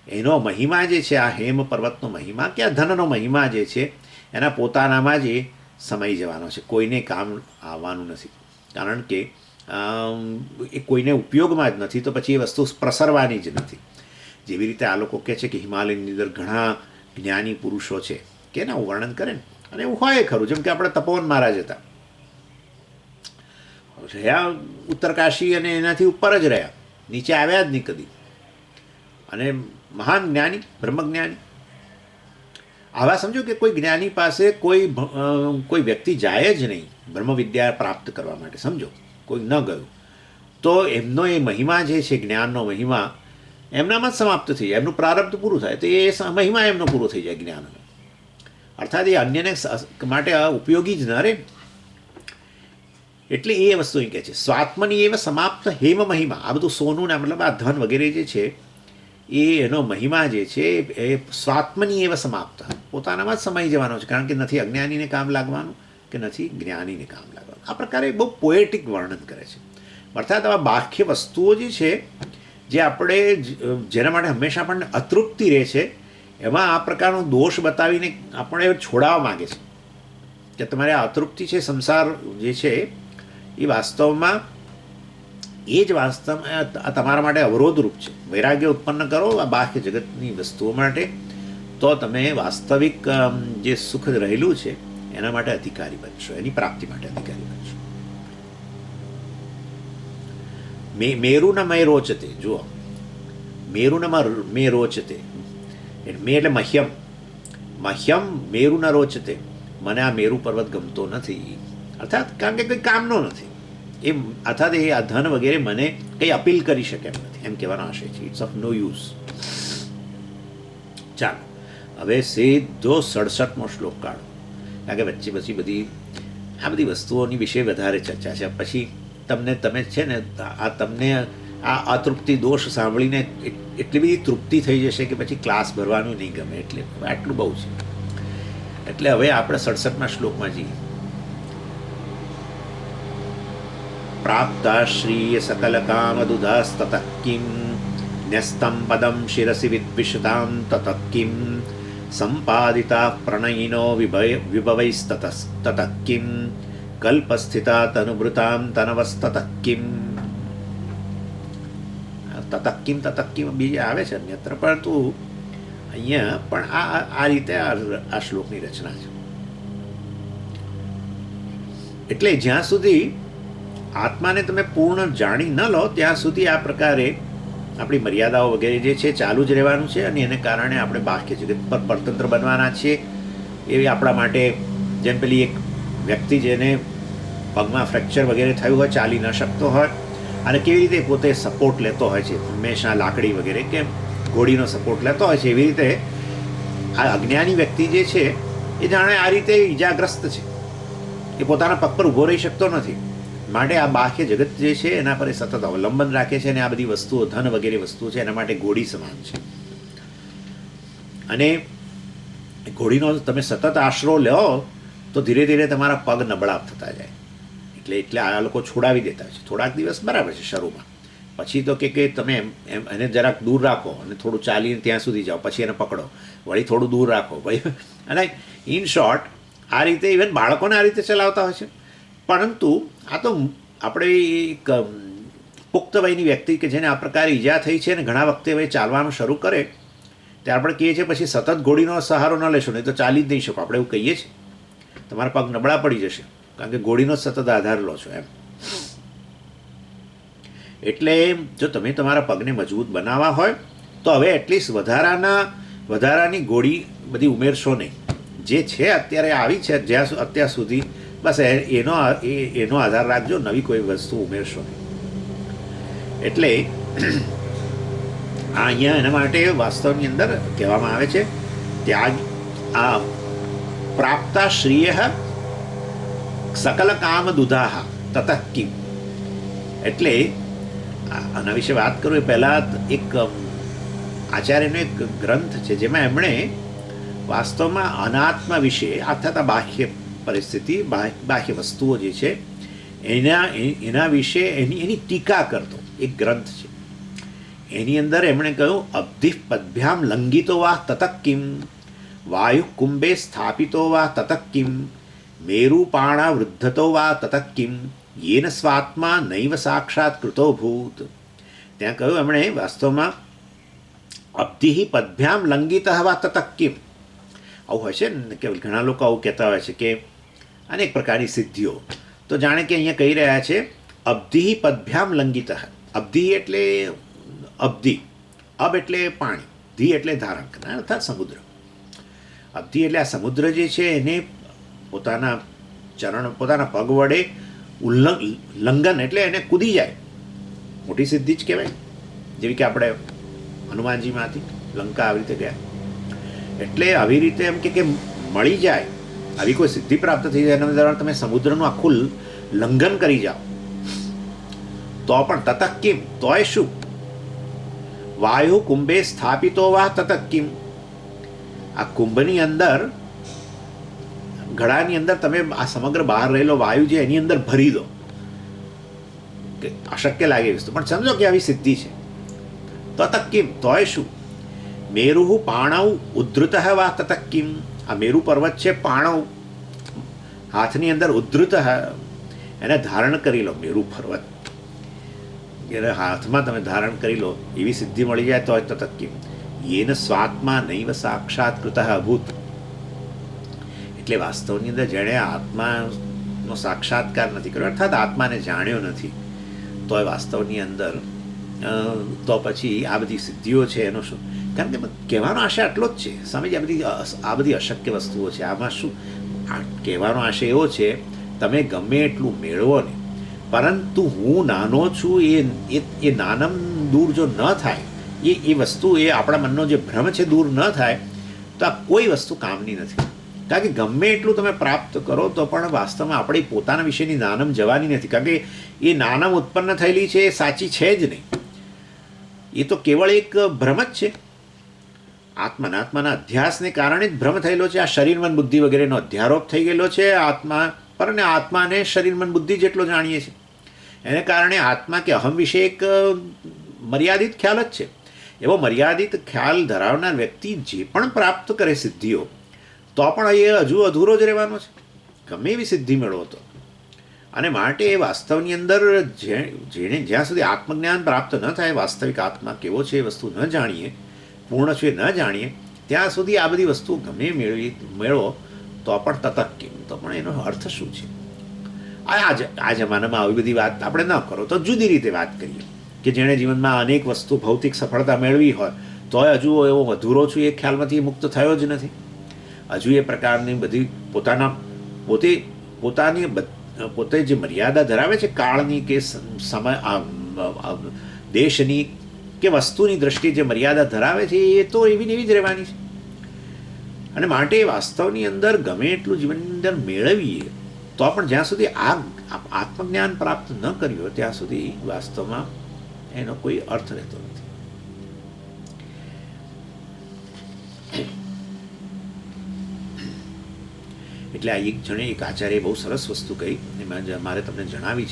એનો મહિમા જે છે, આ હેમ પર્વતનો મહિમા કે આ ધનનો મહિમા જે છે, એના પોતાનામાં જ એ સમાઈ જવાનો છે, કોઈને કામ આવવાનું નથી. કારણ કે એ કોઈને ઉપયોગમાં જ નથી, તો પછી એ વસ્તુ પ્રસરવાની જ નથી. જેવી રીતે આ લોકો કહે છે કે હિમાલયની અંદર ઘણા જ્ઞાની પુરુષો છે, કે એના વર્ણન કરે ને, અને એવું હોય ખરું. જેમ કે આપણે તપોવન મહારાજ હતા, રહ્યા ઉત્તરકાશી અને એનાથી ઉપર જ રહ્યા, નીચે આવ્યા જ નહીં કદી. અને મહાન જ્ઞાની, બ્રહ્મજ્ઞાની. આવા સમજો કે કોઈ જ્ઞાની પાસે કોઈ વ્યક્તિ જાય જ નહીં બ્રહ્મવિદ્યા પ્રાપ્ત કરવા માટે, સમજો કોઈ ન ગયું, તો એમનો એ મહિમા જે છે, જ્ઞાનનો મહિમા એમનામાં જ સમાપ્ત થઈ જાય. એમનું પ્રારબ્ધ પૂરું થાય તો એ મહિમા એમનો પૂરો થઈ જાય જ્ઞાનનો. અર્થાત એ અન્યને માટે ઉપયોગી જ ન રહે. એટલે એ વસ્તુ અહીં કહે છે સ્વાત્મની એવ સમાપ્ત હેમ મહિમા. આ બધું સોનું ને મતલબ આ ધન વગેરે જે છે એનો મહિમા જે છે એ સ્વાત્મની એવ સમાપ્ત, પોતાનામાં જ સમાઈ જવાનો છે. કારણ કે નથી અજ્ઞાનીને કામ લાગવાનું કે નથી જ્ઞાનીને કામ લાગવાનું. આ પ્રકારે બહુ પોએટિક વર્ણન કરે છે. અર્થાત આવા બાહ્ય વસ્તુઓ જે છે, જે આપણે જેના માટે હંમેશા આપણને અતૃપ્તિ રહે છે, એમાં આ પ્રકારનો દોષ બતાવીને આપણે છોડાવવા માગે છે કે તમારે આ અતૃપ્તિ છે, સંસાર જે છે એ વાસ્તવમાં એ જ વાસ્તવમાં તમારા માટે અવરોધરૂપ છે. વૈરાગ્ય ઉત્પન્ન કરો આ બાહ્ય જગતની વસ્તુઓ માટે, તો તમે વાસ્તવિક જે સુખ રહેલું છે એના માટે અધિકારી બનશો, એની પ્રાપ્તિ માટે અધિકારી બનશો. મેરુન મય રોચતે, જુઓ મેરુન મે રોચતે, મે એટલે મહ્યમ, મહ્યમ મેરુ ન રોચતે, મને આ મેરુ પર્વત ગમતો નથી. અર્થાત કારણ કે કંઈ કામનો નથી એ, અર્થાત એ આ ધન વગેરે મને કંઈ અપીલ કરી શકે એમ નથી, એમ કહેવાનો આશય છે. It's of no use. ચાલો હવે સીધો 67મો શ્લોક કાઢો, કારણ કે વચ્ચે પછી આ બધી વસ્તુઓની વિશે વધારે ચર્ચા છે. પછી તમે છે ને તમને આ અતૃપ્તિ દોષ સાંભળીને એટલી બધી તૃપ્તિ થઈ જશે કે પછી ક્લાસ ભરવાનું નહીં ગમે. એટલે આટલું બહુ છે. એટલે હવે આપણે 67મા શ્લોકમાં જઈએ. પ્રાપ્તાશ્રીય સકલ કામદુધાસ્તતઃ કિમ ન્યસ્તં પદમ શિરસી વિદ્વિષતાં તતઃ કિમ સંપાદિતા પ્રણયિનો વિભવૈસ્તતઃ કિમ કલ્પસ્થિતા તનુભૃતાં તનવસ્તતઃ કિમ. તતઃ કિમ બીજે આવે છે અન્યત્ર, પરંતુ અહીંયા પણ આ રીતે આ શ્લોકની રચના છે. એટલે જ્યાં સુધી આત્માને તમે પૂર્ણ જાણી ન લો ત્યાં સુધી આ પ્રકારે આપણી મર્યાદાઓ વગેરે જે છે ચાલુ જ રહેવાનું છે. અને એને કારણે આપણે બાહ્ય જગત પર પરતંત્ર બનવાના છીએ. એવી આપણા માટે જેમ પેલી એક વ્યક્તિ જેને પગમાં ફ્રેક્ચર વગેરે થયું હોય, ચાલી ન શકતો હોય, અને કેવી રીતે પોતે સપોર્ટ લેતો હોય છે હંમેશા, લાકડી વગેરે કે ઘોડીનો સપોર્ટ લેતો હોય છે, એવી રીતે આ અજ્ઞાની વ્યક્તિ જે છે એ જાણે આ રીતે ઈજાગ્રસ્ત છે. એ પોતાના પગ પર ઊભો રહી શકતો નથી. માટે આ બાહ્ય જગત જે છે એના પર એ સતત અવલંબન રાખે છે અને આ બધી વસ્તુઓ, ધન વગેરે વસ્તુઓ છે એના માટે ઘોડી સમાન છે. અને ઘોડીનો તમે સતત આશરો લો તો ધીરે ધીરે તમારા પગ નબળા થતા જાય. એટલે આ લોકો છોડાવી દેતા છે. થોડાક દિવસ બરાબર છે શરૂમાં, પછી તો કે તમે એમ એને જરાક દૂર રાખો અને થોડું ચાલીને ત્યાં સુધી જાઓ, પછી એને પકડો, વળી થોડું દૂર રાખો ભાઈ. અને ઇન શોર્ટ આ રીતે ઇવન બાળકોને આ રીતે ચલાવતા હોય છે. પરંતુ આ તો આપણે એક પુખ્ત વયની વ્યક્તિ કે જેને આ પ્રકારે ઈજા થઈ છે અને ઘણા વખતે હવે ચાલવાનું શરૂ કરે ત્યારે આપણે કહીએ છીએ પછી સતત ઘોડીનો સહારો ન લેશો, નહીં તો ચાલી જ નહીં શકો. આપણે એવું કહીએ છીએ તમારા પગ નબળા પડી જશે કારણ કે ઘોડીનો સતત આધાર લો છો એમ. એટલે જો તમે તમારા પગને મજબૂત બનાવવા હોય તો હવે એટલીસ્ટ વધારાની ઘોડી બધી ઉમેરશો નહીં. જે છે અત્યારે આવી છે જ્યાં અત્યાર સુધી બસ એનો આધાર રાખજો, નવી કોઈ વસ્તુ ઉમેરશો નહીં. એટલે આ અહીંયા એના માટે વાસ્તવની અંદર કહેવામાં આવે છે ત્યાગ આ પ્રાપ્તા શ્રીય સકલ કામ દુધાહ તતઃ કિમ. એટલે આના વિશે વાત કરું એ પહેલાં એક આચાર્યનો એક ગ્રંથ છે જેમાં એમણે વાસ્તવમાં અનાત્મ વિશે અર્થાત બાહ્ય પરિસ્થિતિ, બાહ્ય વસ્તુઓ જે છે એના વિશે એની ટીકા કરતો એક ગ્રંથ છે. એની અંદર એમણે કહ્યું અબ્ધિ પદભ્યામ લંઘિતો વા તતઃ કિમ, વાયુ કુંભે સ્થાપિતો વા તતઃ કિમ, મેરુપાણા વૃદ્ધતો વા તતઃ કિમ, યેન સ્વાત્મા નૈવ સાક્ષાત કૃતો ભૂત. ત્યાં કહ્યું એમણે વાસ્તવમાં અબ્ધિ પદભ્યામ લંઘિત વા તતઃ કિમ. આવું હોય છે ને કે ઘણા લોકો આવું કહેતા હોય છે કે અનેક પ્રકારની સિદ્ધિઓ, તો જાણે કે અહીંયા કહી રહ્યા છે અબ્ધિ પદભ્યામ લંઘિત. અબ્ધિ એટલે અબ્ધિ, અબ એટલે પાણી, ધિ એટલે ધારણ કરનાર અર્થાત સમુદ્ર. અબ્ધિ એટલે આ સમુદ્ર જે છે એને પોતાના પગ વડે લંઘન એટલે એને કૂદી જાય, મોટી સિદ્ધિ જ કહેવાય. જેવી કે આપણે હનુમાનજીમાંથી લંકા આવી રીતે ગયા. એટલે આવી રીતે એમ કે મળી જાય, આવી કોઈ સિદ્ધિ પ્રાપ્ત થઈ જાય એના દ્વારા તમે સમુદ્રનું આખું લંઘન કરી જાઓ તો પણ તતઃ કિમ, તોય શું? વાયુ કુંભે સ્થાપિતો વા તતઃ કિમ. આ કુંભની અંદર, ઘડાની અંદર તમે આ સમગ્ર બહાર રહેલો વાયુ જે એની અંદર ભરી દો, કે અશક્ય લાગે વસ્તુ, પણ સમજો કે આવી સિદ્ધિ છે. તતઃ કિમ, તોય શું? મેરુ પાણવ ઉદ્ધૃત વા તતઃ કિમ. આ મેરુ પર્વત છે, પાણવ હાથની અંદર, ઉદ્ધૃત એને ધારણ કરી લો. મેરુ પર્વત એને હાથમાં તમે ધારણ કરી લો, એવી સિદ્ધિ મળી જાય તો તતઃ કિમ. યેન સ્વાત્મા નૈવ સાક્ષાત કૃતઃ અભૂત. એટલે વાસ્તવની અંદર જેણે આત્માનો સાક્ષાત્કાર નથી કર્યો અર્થાત આત્માને જાણ્યો નથી તો એ વાસ્તવની અંદર તો પછી આ બધી સિદ્ધિઓ છે એનો શું? કારણ કે કહેવાનો આશય આટલો જ છે. સ્વામીજી આ બધી અશક્ય વસ્તુઓ છે, આમાં શું કહેવાનો આશય એવો છે તમે ગમે એટલું મેળવો ને, પરંતુ હું નાનો છું એ નાનમ દૂર જો ન થાય, એ વસ્તુ એ આપણા મનનો જે ભ્રમ છે દૂર ન થાય તો આ કોઈ વસ્તુ કામની નથી. કારણ કે ગમે એટલું તમે પ્રાપ્ત કરો તો પણ વાસ્તવમાં આપણી પોતાના વિશેની નાનમ જવાની નથી. કારણ કે એ નાનમ ઉત્પન્ન થયેલી છે એ સાચી છે જ નહીં, એ તો કેવળ એક ભ્રમ જ છે. આત્માના અધ્યાસને કારણે જ ભ્રમ થયેલો છે. આ શરીર મન બુદ્ધિ વગેરેનો અધ્યારોપ થઈ ગયેલો છે આત્મા પર, અને આત્માને શરીર મન બુદ્ધિ જેટલો જાણીએ છીએ. એને કારણે આત્મા કે અહમ વિશે એક મર્યાદિત ખ્યાલ જ છે. એવો મર્યાદિત ખ્યાલ ધરાવનાર વ્યક્તિ જે પણ પ્રાપ્ત કરે સિદ્ધિઓ તો પણ એ હજુ અધૂરો જ રહેવાનો છે, ગમે એવી સિદ્ધિ મેળવો તો. અને માટે એ વાસ્તવની અંદર જેને જ્યાં સુધી આત્મજ્ઞાન પ્રાપ્ત ન થાય, વાસ્તવિક આત્મા કેવો છે એ વસ્તુ ન જાણીએ, પૂર્ણ છે ન જાણીએ, ત્યાં સુધી આ બધી વસ્તુ ગમે મેળવો તો પણ તતઃ કિમ, તો પણ એનો અર્થ શું છે? આ જમાનામાં આવી બધી વાત આપણે ન કરો તો જુદી રીતે વાત કરીએ કે જેણે જીવનમાં અનેક વસ્તુ ભૌતિક સફળતા મેળવી હોય તોય હજુ એવો અધૂરો છું એ ખ્યાલમાંથી મુક્ત થયો જ નથી. હજુ એ પ્રકારની બધી પોતે જે મર્યાદા ધરાવે છે કાળની કે સમય દેશની કે વસ્તુની દ્રષ્ટિએ જે મર્યાદા ધરાવે છે એ તો એવી ને એવી જ રહેવાની છે. અને માટે વાસ્તવની અંદર ગમે એટલું જીવનની અંદર મેળવીએ તો પણ જ્યાં સુધી આ આત્મજ્ઞાન પ્રાપ્ત ન કર્યું હોય ત્યાં સુધી વાસ્તવમાં એનો કોઈ અર્થ રહેતો નથી. એટલે આ એક જણે એક આચાર્ય બહુ સરસ વસ્તુ કહી, એમાં મારે તમને જણાવી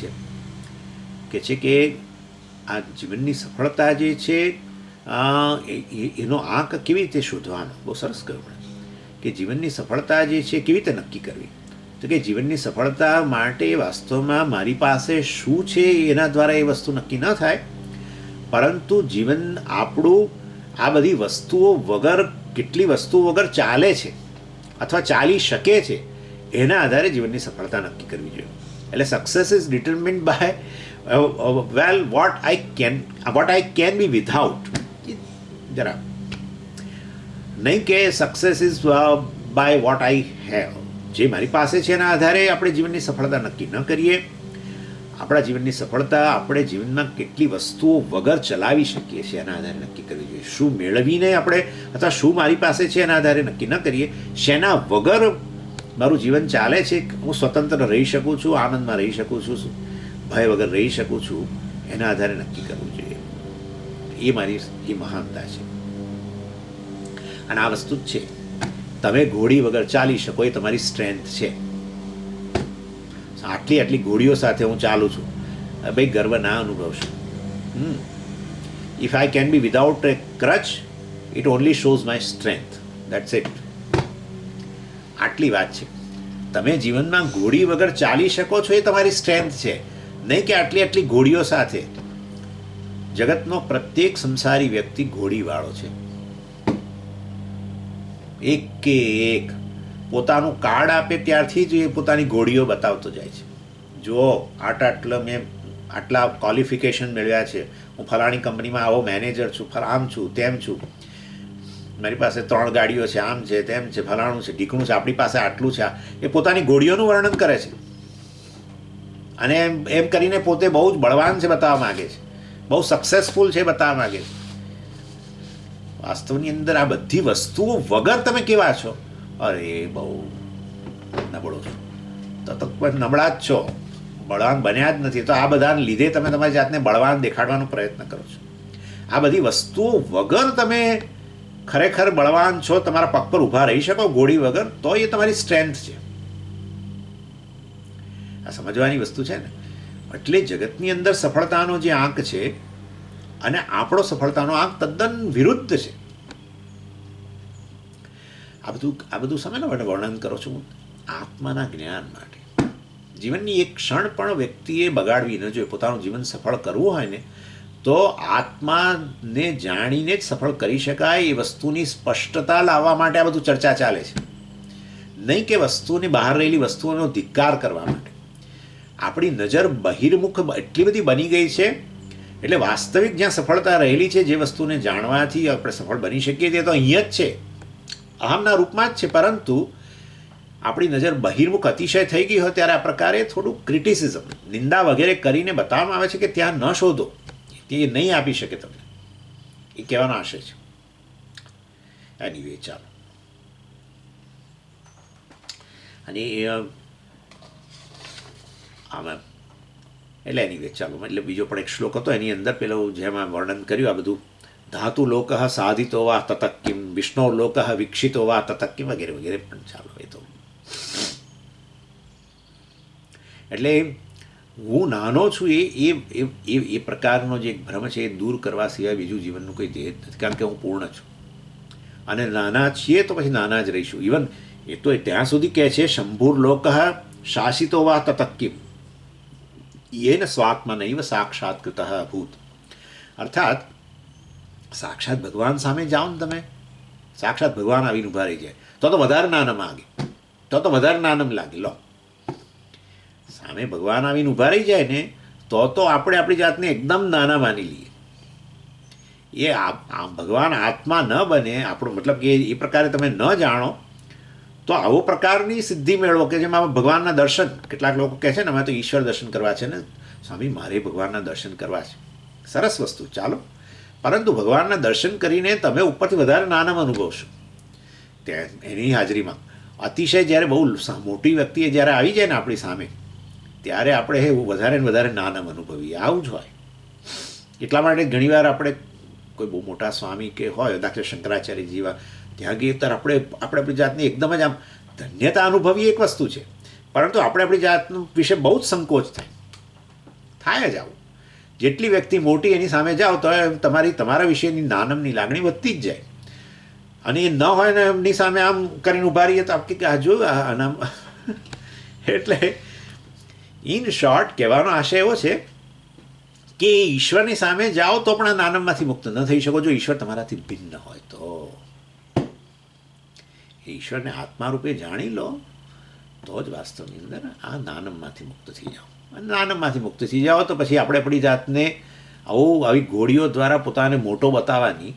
છે કે આ જીવનની સફળતા જે છે એનો આંક કેવી રીતે શોધવાનો, બહુ સરસ કહ્યું કે જીવનની સફળતા જે છે કેવી રીતે નક્કી કરવી. તો કે જીવનની સફળતા માટે વાસ્તવમાં મારી પાસે શું છે એના દ્વારા એ વસ્તુ નક્કી ન થાય, પરંતુ જીવન આપણું આ બધી વસ્તુઓ વગર, કેટલી વસ્તુઓ વગર ચાલે છે અથવા ચાલી શકે છે એના આધારે જીવનની સફળતા નક્કી કરવી જોઈએ. એટલે success is determined by what I can be without. જરા નહીં કે success is by what I have. જે મારી પાસે છે એના આધારે આપણે જીવનની સફળતા નક્કી ન કરીએ. આપણા જીવનની સફળતા આપણે જીવનમાં કેટલી વસ્તુઓ વગર ચલાવી શકીએ છીએ એના આધારે નક્કી કરવી જોઈએ. શું મેળવીને આપણે અથવા શું મારી પાસે છે એના આધારે નક્કી ન કરીએ. શેના વગર મારું જીવન ચાલે છે, હું સ્વતંત્ર રહી શકું છું, આનંદમાં રહી શકું છું, ભય વગર રહી શકું છું, એના આધારે નક્કી કરવું જોઈએ. એ મારી એ મહાનતા છે. અને આ વસ્તુ જ છે, તમે ઘોડી વગર ચાલી શકો એ તમારી સ્ટ્રેન્થ છે. આટલી ઘોડીઓ સાથે હું ચાલું છું, ભાઈ ગર્વ ના અનુભવશો. If I can be without a crutch, it only shows my strength. That's it. આટલી વાત છે. તમે જીવનમાં ઘોડી વગર ચાલી શકો છો એ તમારી સ્ટ્રેન્થ છે, નહીં કે આટલી ઘોડીઓ સાથે. જગતનો પ્રત્યેક સંસારી વ્યક્તિ ઘોડીવાળો છે. એક કે એક પોતાનું કાર્ડ આપે ત્યારથી જ એ પોતાની ઘોડીઓ બતાવતો જાય છે. જુઓ, મેં આટલા ક્વોલિફિકેશન મેળવ્યા છે, હું ફલાણી કંપનીમાં આવો મેનેજર છું, આમ છું, તેમ છું, મારી પાસે 3 ગાડીઓ છે, આમ છે, તેમ છે, ફલાણું છે, ઢીકણું છે, આપણી પાસે આટલું છે. એ પોતાની ઘોડીઓનું વર્ણન કરે છે અને એમ કરીને પોતે બહુ જ બળવાન છે બતાવવા માગે છે, બહુ સક્સેસફુલ છે બતાવવા માગે છે. વાસ્તવની અંદર આ બધી વસ્તુઓ વગર તમે કેવા છો? અરે બહુ નબળો છો. તો નબળા જ છો, બળવાન બન્યા જ નથી. તો આ બધાને લીધે તમે તમારી જાતને બળવાન દેખાડવાનો પ્રયત્ન કરો છો. આ બધી વસ્તુઓ વગર તમે ખરેખર બળવાન છો, તમારા પગ પર ઊભા રહી શકો ઘોડી વગર, તો એ તમારી સ્ટ્રેન્થ છે. આ સમજવાની વસ્તુ છે ને. એટલે જગતની અંદર સફળતાનો જે આંક છે અને આપણો સફળતાનો આંક તદ્દન વિરુદ્ધ છે. આ બધું સમયનો માટે વર્ણન કરો છું આત્માના જ્ઞાન માટે. જીવનની એક ક્ષણ પણ વ્યક્તિએ બગાડવી ન જોઈએ. પોતાનું જીવન સફળ કરવું હોય ને તો આત્માને જાણીને જ સફળ કરી શકાય એ વસ્તુની સ્પષ્ટતા લાવવા માટે આ બધું ચર્ચા ચાલે છે, નહીં કે વસ્તુની બહાર રહેલી વસ્તુઓનો ધિક્કાર કરવા માટે. આપણી નજર બહિર્મુખ એટલી બધી બની ગઈ છે, એટલે વાસ્તવિક જ્યાં સફળતા રહેલી છે, જે વસ્તુને જાણવાથી આપણે સફળ બની શકીએ તે તો અહીંયા જ છે, અહમના રૂપમાં જ છે. પરંતુ આપણી નજર બહિર્મુખ અતિશય થઈ ગઈ હોય ત્યારે આ પ્રકારે થોડું ક્રિટિસિઝમ, નિંદા વગેરે કરીને બતાવવામાં આવે છે કે ત્યાં ન શોધો, તે નહીં આપી શકે તમને, એ કહેવાનો આશય છે. એનીવે ચાલો. અને આમાં એટલે એનીવે ચાલો, એટલે બીજો પણ એક શ્લોક હતો એની અંદર પેલો જેમાં વર્ણન કર્યું આ બધું, ધાતુ લોક સાધિતો વા તતક્કિમ, વિષ્ણુ લોક વિકસિતો વા તતક્કિમ વગેરે વગેરે. પણ ચાલો, એ તો એટલે હું નાનો છું એ પ્રકારનો જે ભ્રમ છે એ દૂર કરવા સિવાય બીજું જીવનનું કોઈ ધ્યેય નથી. કારણ કે હું પૂર્ણ છું અને નાના છીએ તો પછી નાના જ રહીશું. ઇવન એ તો ત્યાં સુધી કહે છે શંભુર લોક શાસિતો વા તતક્કિમ યેન સ્વાત્મા નૈવ સાક્ષાત્કૃત અભૂત. અર્થાત સાક્ષાત ભગવાન સામે જાઓ ને તમે, સાક્ષાત ભગવાન આવીને ઊભા રહી જાય તો વધારે નાનમ લાગે, તો વધારે નાનમ લાગે. લો, સામે ભગવાન આવીને ઊભા રહી જાય ને તો આપણે આપણી જાતને એકદમ નાના માની લઈએ. એ ભગવાન આત્મા ન બને આપણો મતલબ કે એ પ્રકારે તમે ન જાણો તો આવો પ્રકારની સિદ્ધિ મેળવો કે જેમાં ભગવાનના દર્શન. કેટલાક લોકો કહે છે ને અમે તો ઈશ્વર દર્શન કરવા છે ને સ્વામી, મારે ભગવાનના દર્શન કરવા છે. સરસ વસ્તુ, ચાલો. પરંતુ ભગવાનના દર્શન કરીને તમે ઉપરથી વધારે નાનામાં અનુભવશો ત્યાં એની હાજરીમાં. અતિશય જ્યારે બહુ મોટી વ્યક્તિ જ્યારે આવી જાય ને આપણી સામે, ત્યારે આપણે વધારે ને વધારે નાનમ અનુભવીએ. આવું જ હોય. એટલા માટે ઘણીવાર આપણે કોઈ બહુ મોટા સ્વામી કે હોય, દાખલા શંકરાચાર્ય જેવા, ત્યાં ગઈએ ત્યારે આપણે આપણી જાતની એકદમ જ આમ ધન્યતા અનુભવીએ એક વસ્તુ છે, પરંતુ આપણે આપણી જાત વિશે બહુ જ સંકોચ થાય જ આવું. જેટલી વ્યક્તિ મોટી એની સામે જાઓ તો તમારા વિશેની નાનમની લાગણી વધતી જ જાય. અને એ ન હોય ને એમની સામે આમ કરીને ઉભા રહીએ તો આપણે કે આ જો આનામ. એટલે ઇન શોર્ટ કહેવાનો આશય એવો છે કે ઈશ્વરની સામે જાઓ તો પણ આ નાનમમાંથી મુક્ત ન થઈ શકો જો ઈશ્વર તમારાથી ભિન્ન હોય તો. ઈશ્વરને આત્મા રૂપે જાણી લો તો જ વાસ્તવની અંદર આ નાનમમાંથી મુક્ત થઈ જાઓ. અને નાનમમાંથી મુક્ત થઈ જાઓ તો પછી આપણે આપણી જાતને આવી ઘોડીઓ દ્વારા પોતાને મોટો બતાવવાની,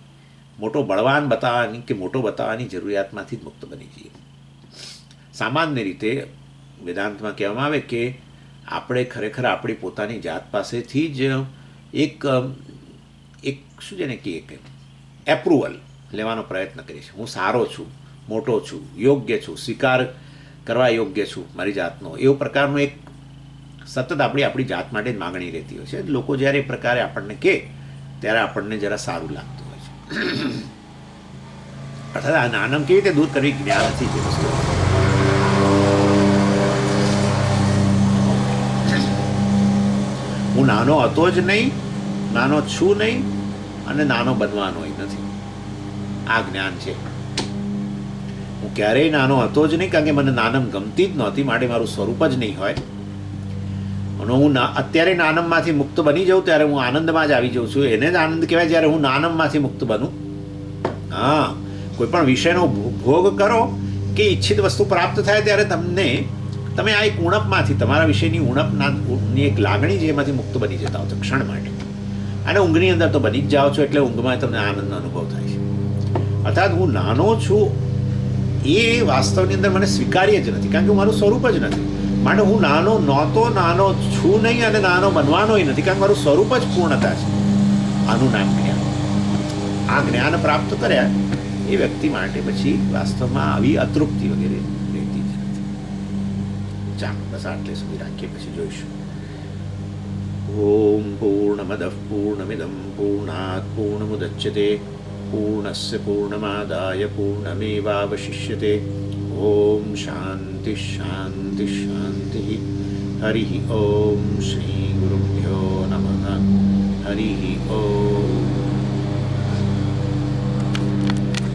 મોટો બળવાન બતાવવાની કે મોટો બતાવવાની જરૂરિયાતમાંથી જ મુક્ત બની જઈએ. સામાન્ય રીતે વેદાંતમાં કહેવામાં આવે કે આપણે ખરેખર આપણી પોતાની જાત પાસેથી જ એક શું છે ને કે એક એપ્રુવલ લેવાનો પ્રયત્ન કરીએ છીએ. હું સારો છું, મોટો છું, યોગ્ય છું, સ્વીકાર કરવા યોગ્ય છું મારી જાતનો, એવો પ્રકારનો એક સતત આપણી જાત માટે જ માગણી રહેતી હોય છે. લોકો જ્યારે એ પ્રકારે આપણને કહે ત્યારે આપણને જરા સારું લાગતું હોય છે. અર્થાત આ નાનમ કેવી રીતે દૂર કરવી, જ્ઞાનથી જે વસ્તુ. હું નાનો હતો જ નહીં, નાનો છું નહીં અને નાનો બનવાનોય નથી. આ જ્ઞાન છે. હું ક્યારેય નાનો હતો જ નહીં, કારણ કે મને નાનમ ગમતી જ નહોતી, માટે મારું સ્વરૂપ જ નહીં હોય. અને હું અત્યારે નાનમમાંથી મુક્ત બની જાઉં ત્યારે હું આનંદમાં જ આવી જાઉં છું. એને જ આનંદ કહેવાય જ્યારે હું નાનમમાંથી મુક્ત બનું. હા, કોઈ પણ વિષયનો ભોગ કરો કે ઈચ્છિત વસ્તુ પ્રાપ્ત થાય ત્યારે તમે આ એક ઉણપમાંથી, તમારા વિષયની ઉણપની એક લાગણી છે એમાંથી મુક્ત બની જતા હો છો ક્ષણ માટે. અને ઊંઘની અંદર તો બની જ જાઓ છો, એટલે ઊંઘમાં તમને આનંદનો અનુભવ થાય છે. અર્થાત હું નાનો છું એ વાસ્તવની અંદર મને સ્વીકાર્ય જ નથી, કારણ કે હું મારું સ્વરૂપ જ નથી. માટે હું નાનો નહોતો, નાનો છું નહીં અને નાનો બનવાનોય નથી, કારણ કે મારું સ્વરૂપ જ પૂર્ણતા છે. આનું નામ જ્ઞાન. આ જ્ઞાન પ્રાપ્ત કર્યા એ વ્યક્તિ માટે પછી વાસ્તવમાં આવી અતૃપ્તિ વગેરે રહેતી જ નથી. ચાલો બસ આટલે સુધી રાખીએ, પછી જોઈશું. ઓમ પૂર્ણમદ પૂર્ણમિદમ પૂર્ણાત પૂર્ણમુદચ્યતે પૂર્ણસ્ય પૂર્ણમાદાય પૂર્ણમેવાવશિષ્યતે. ઓમ શાંતિ શાંતિ શાંતિ. હરિ ઓમ શ્રી ગુરુભ્યો નમઃ. હરિ ઓમ.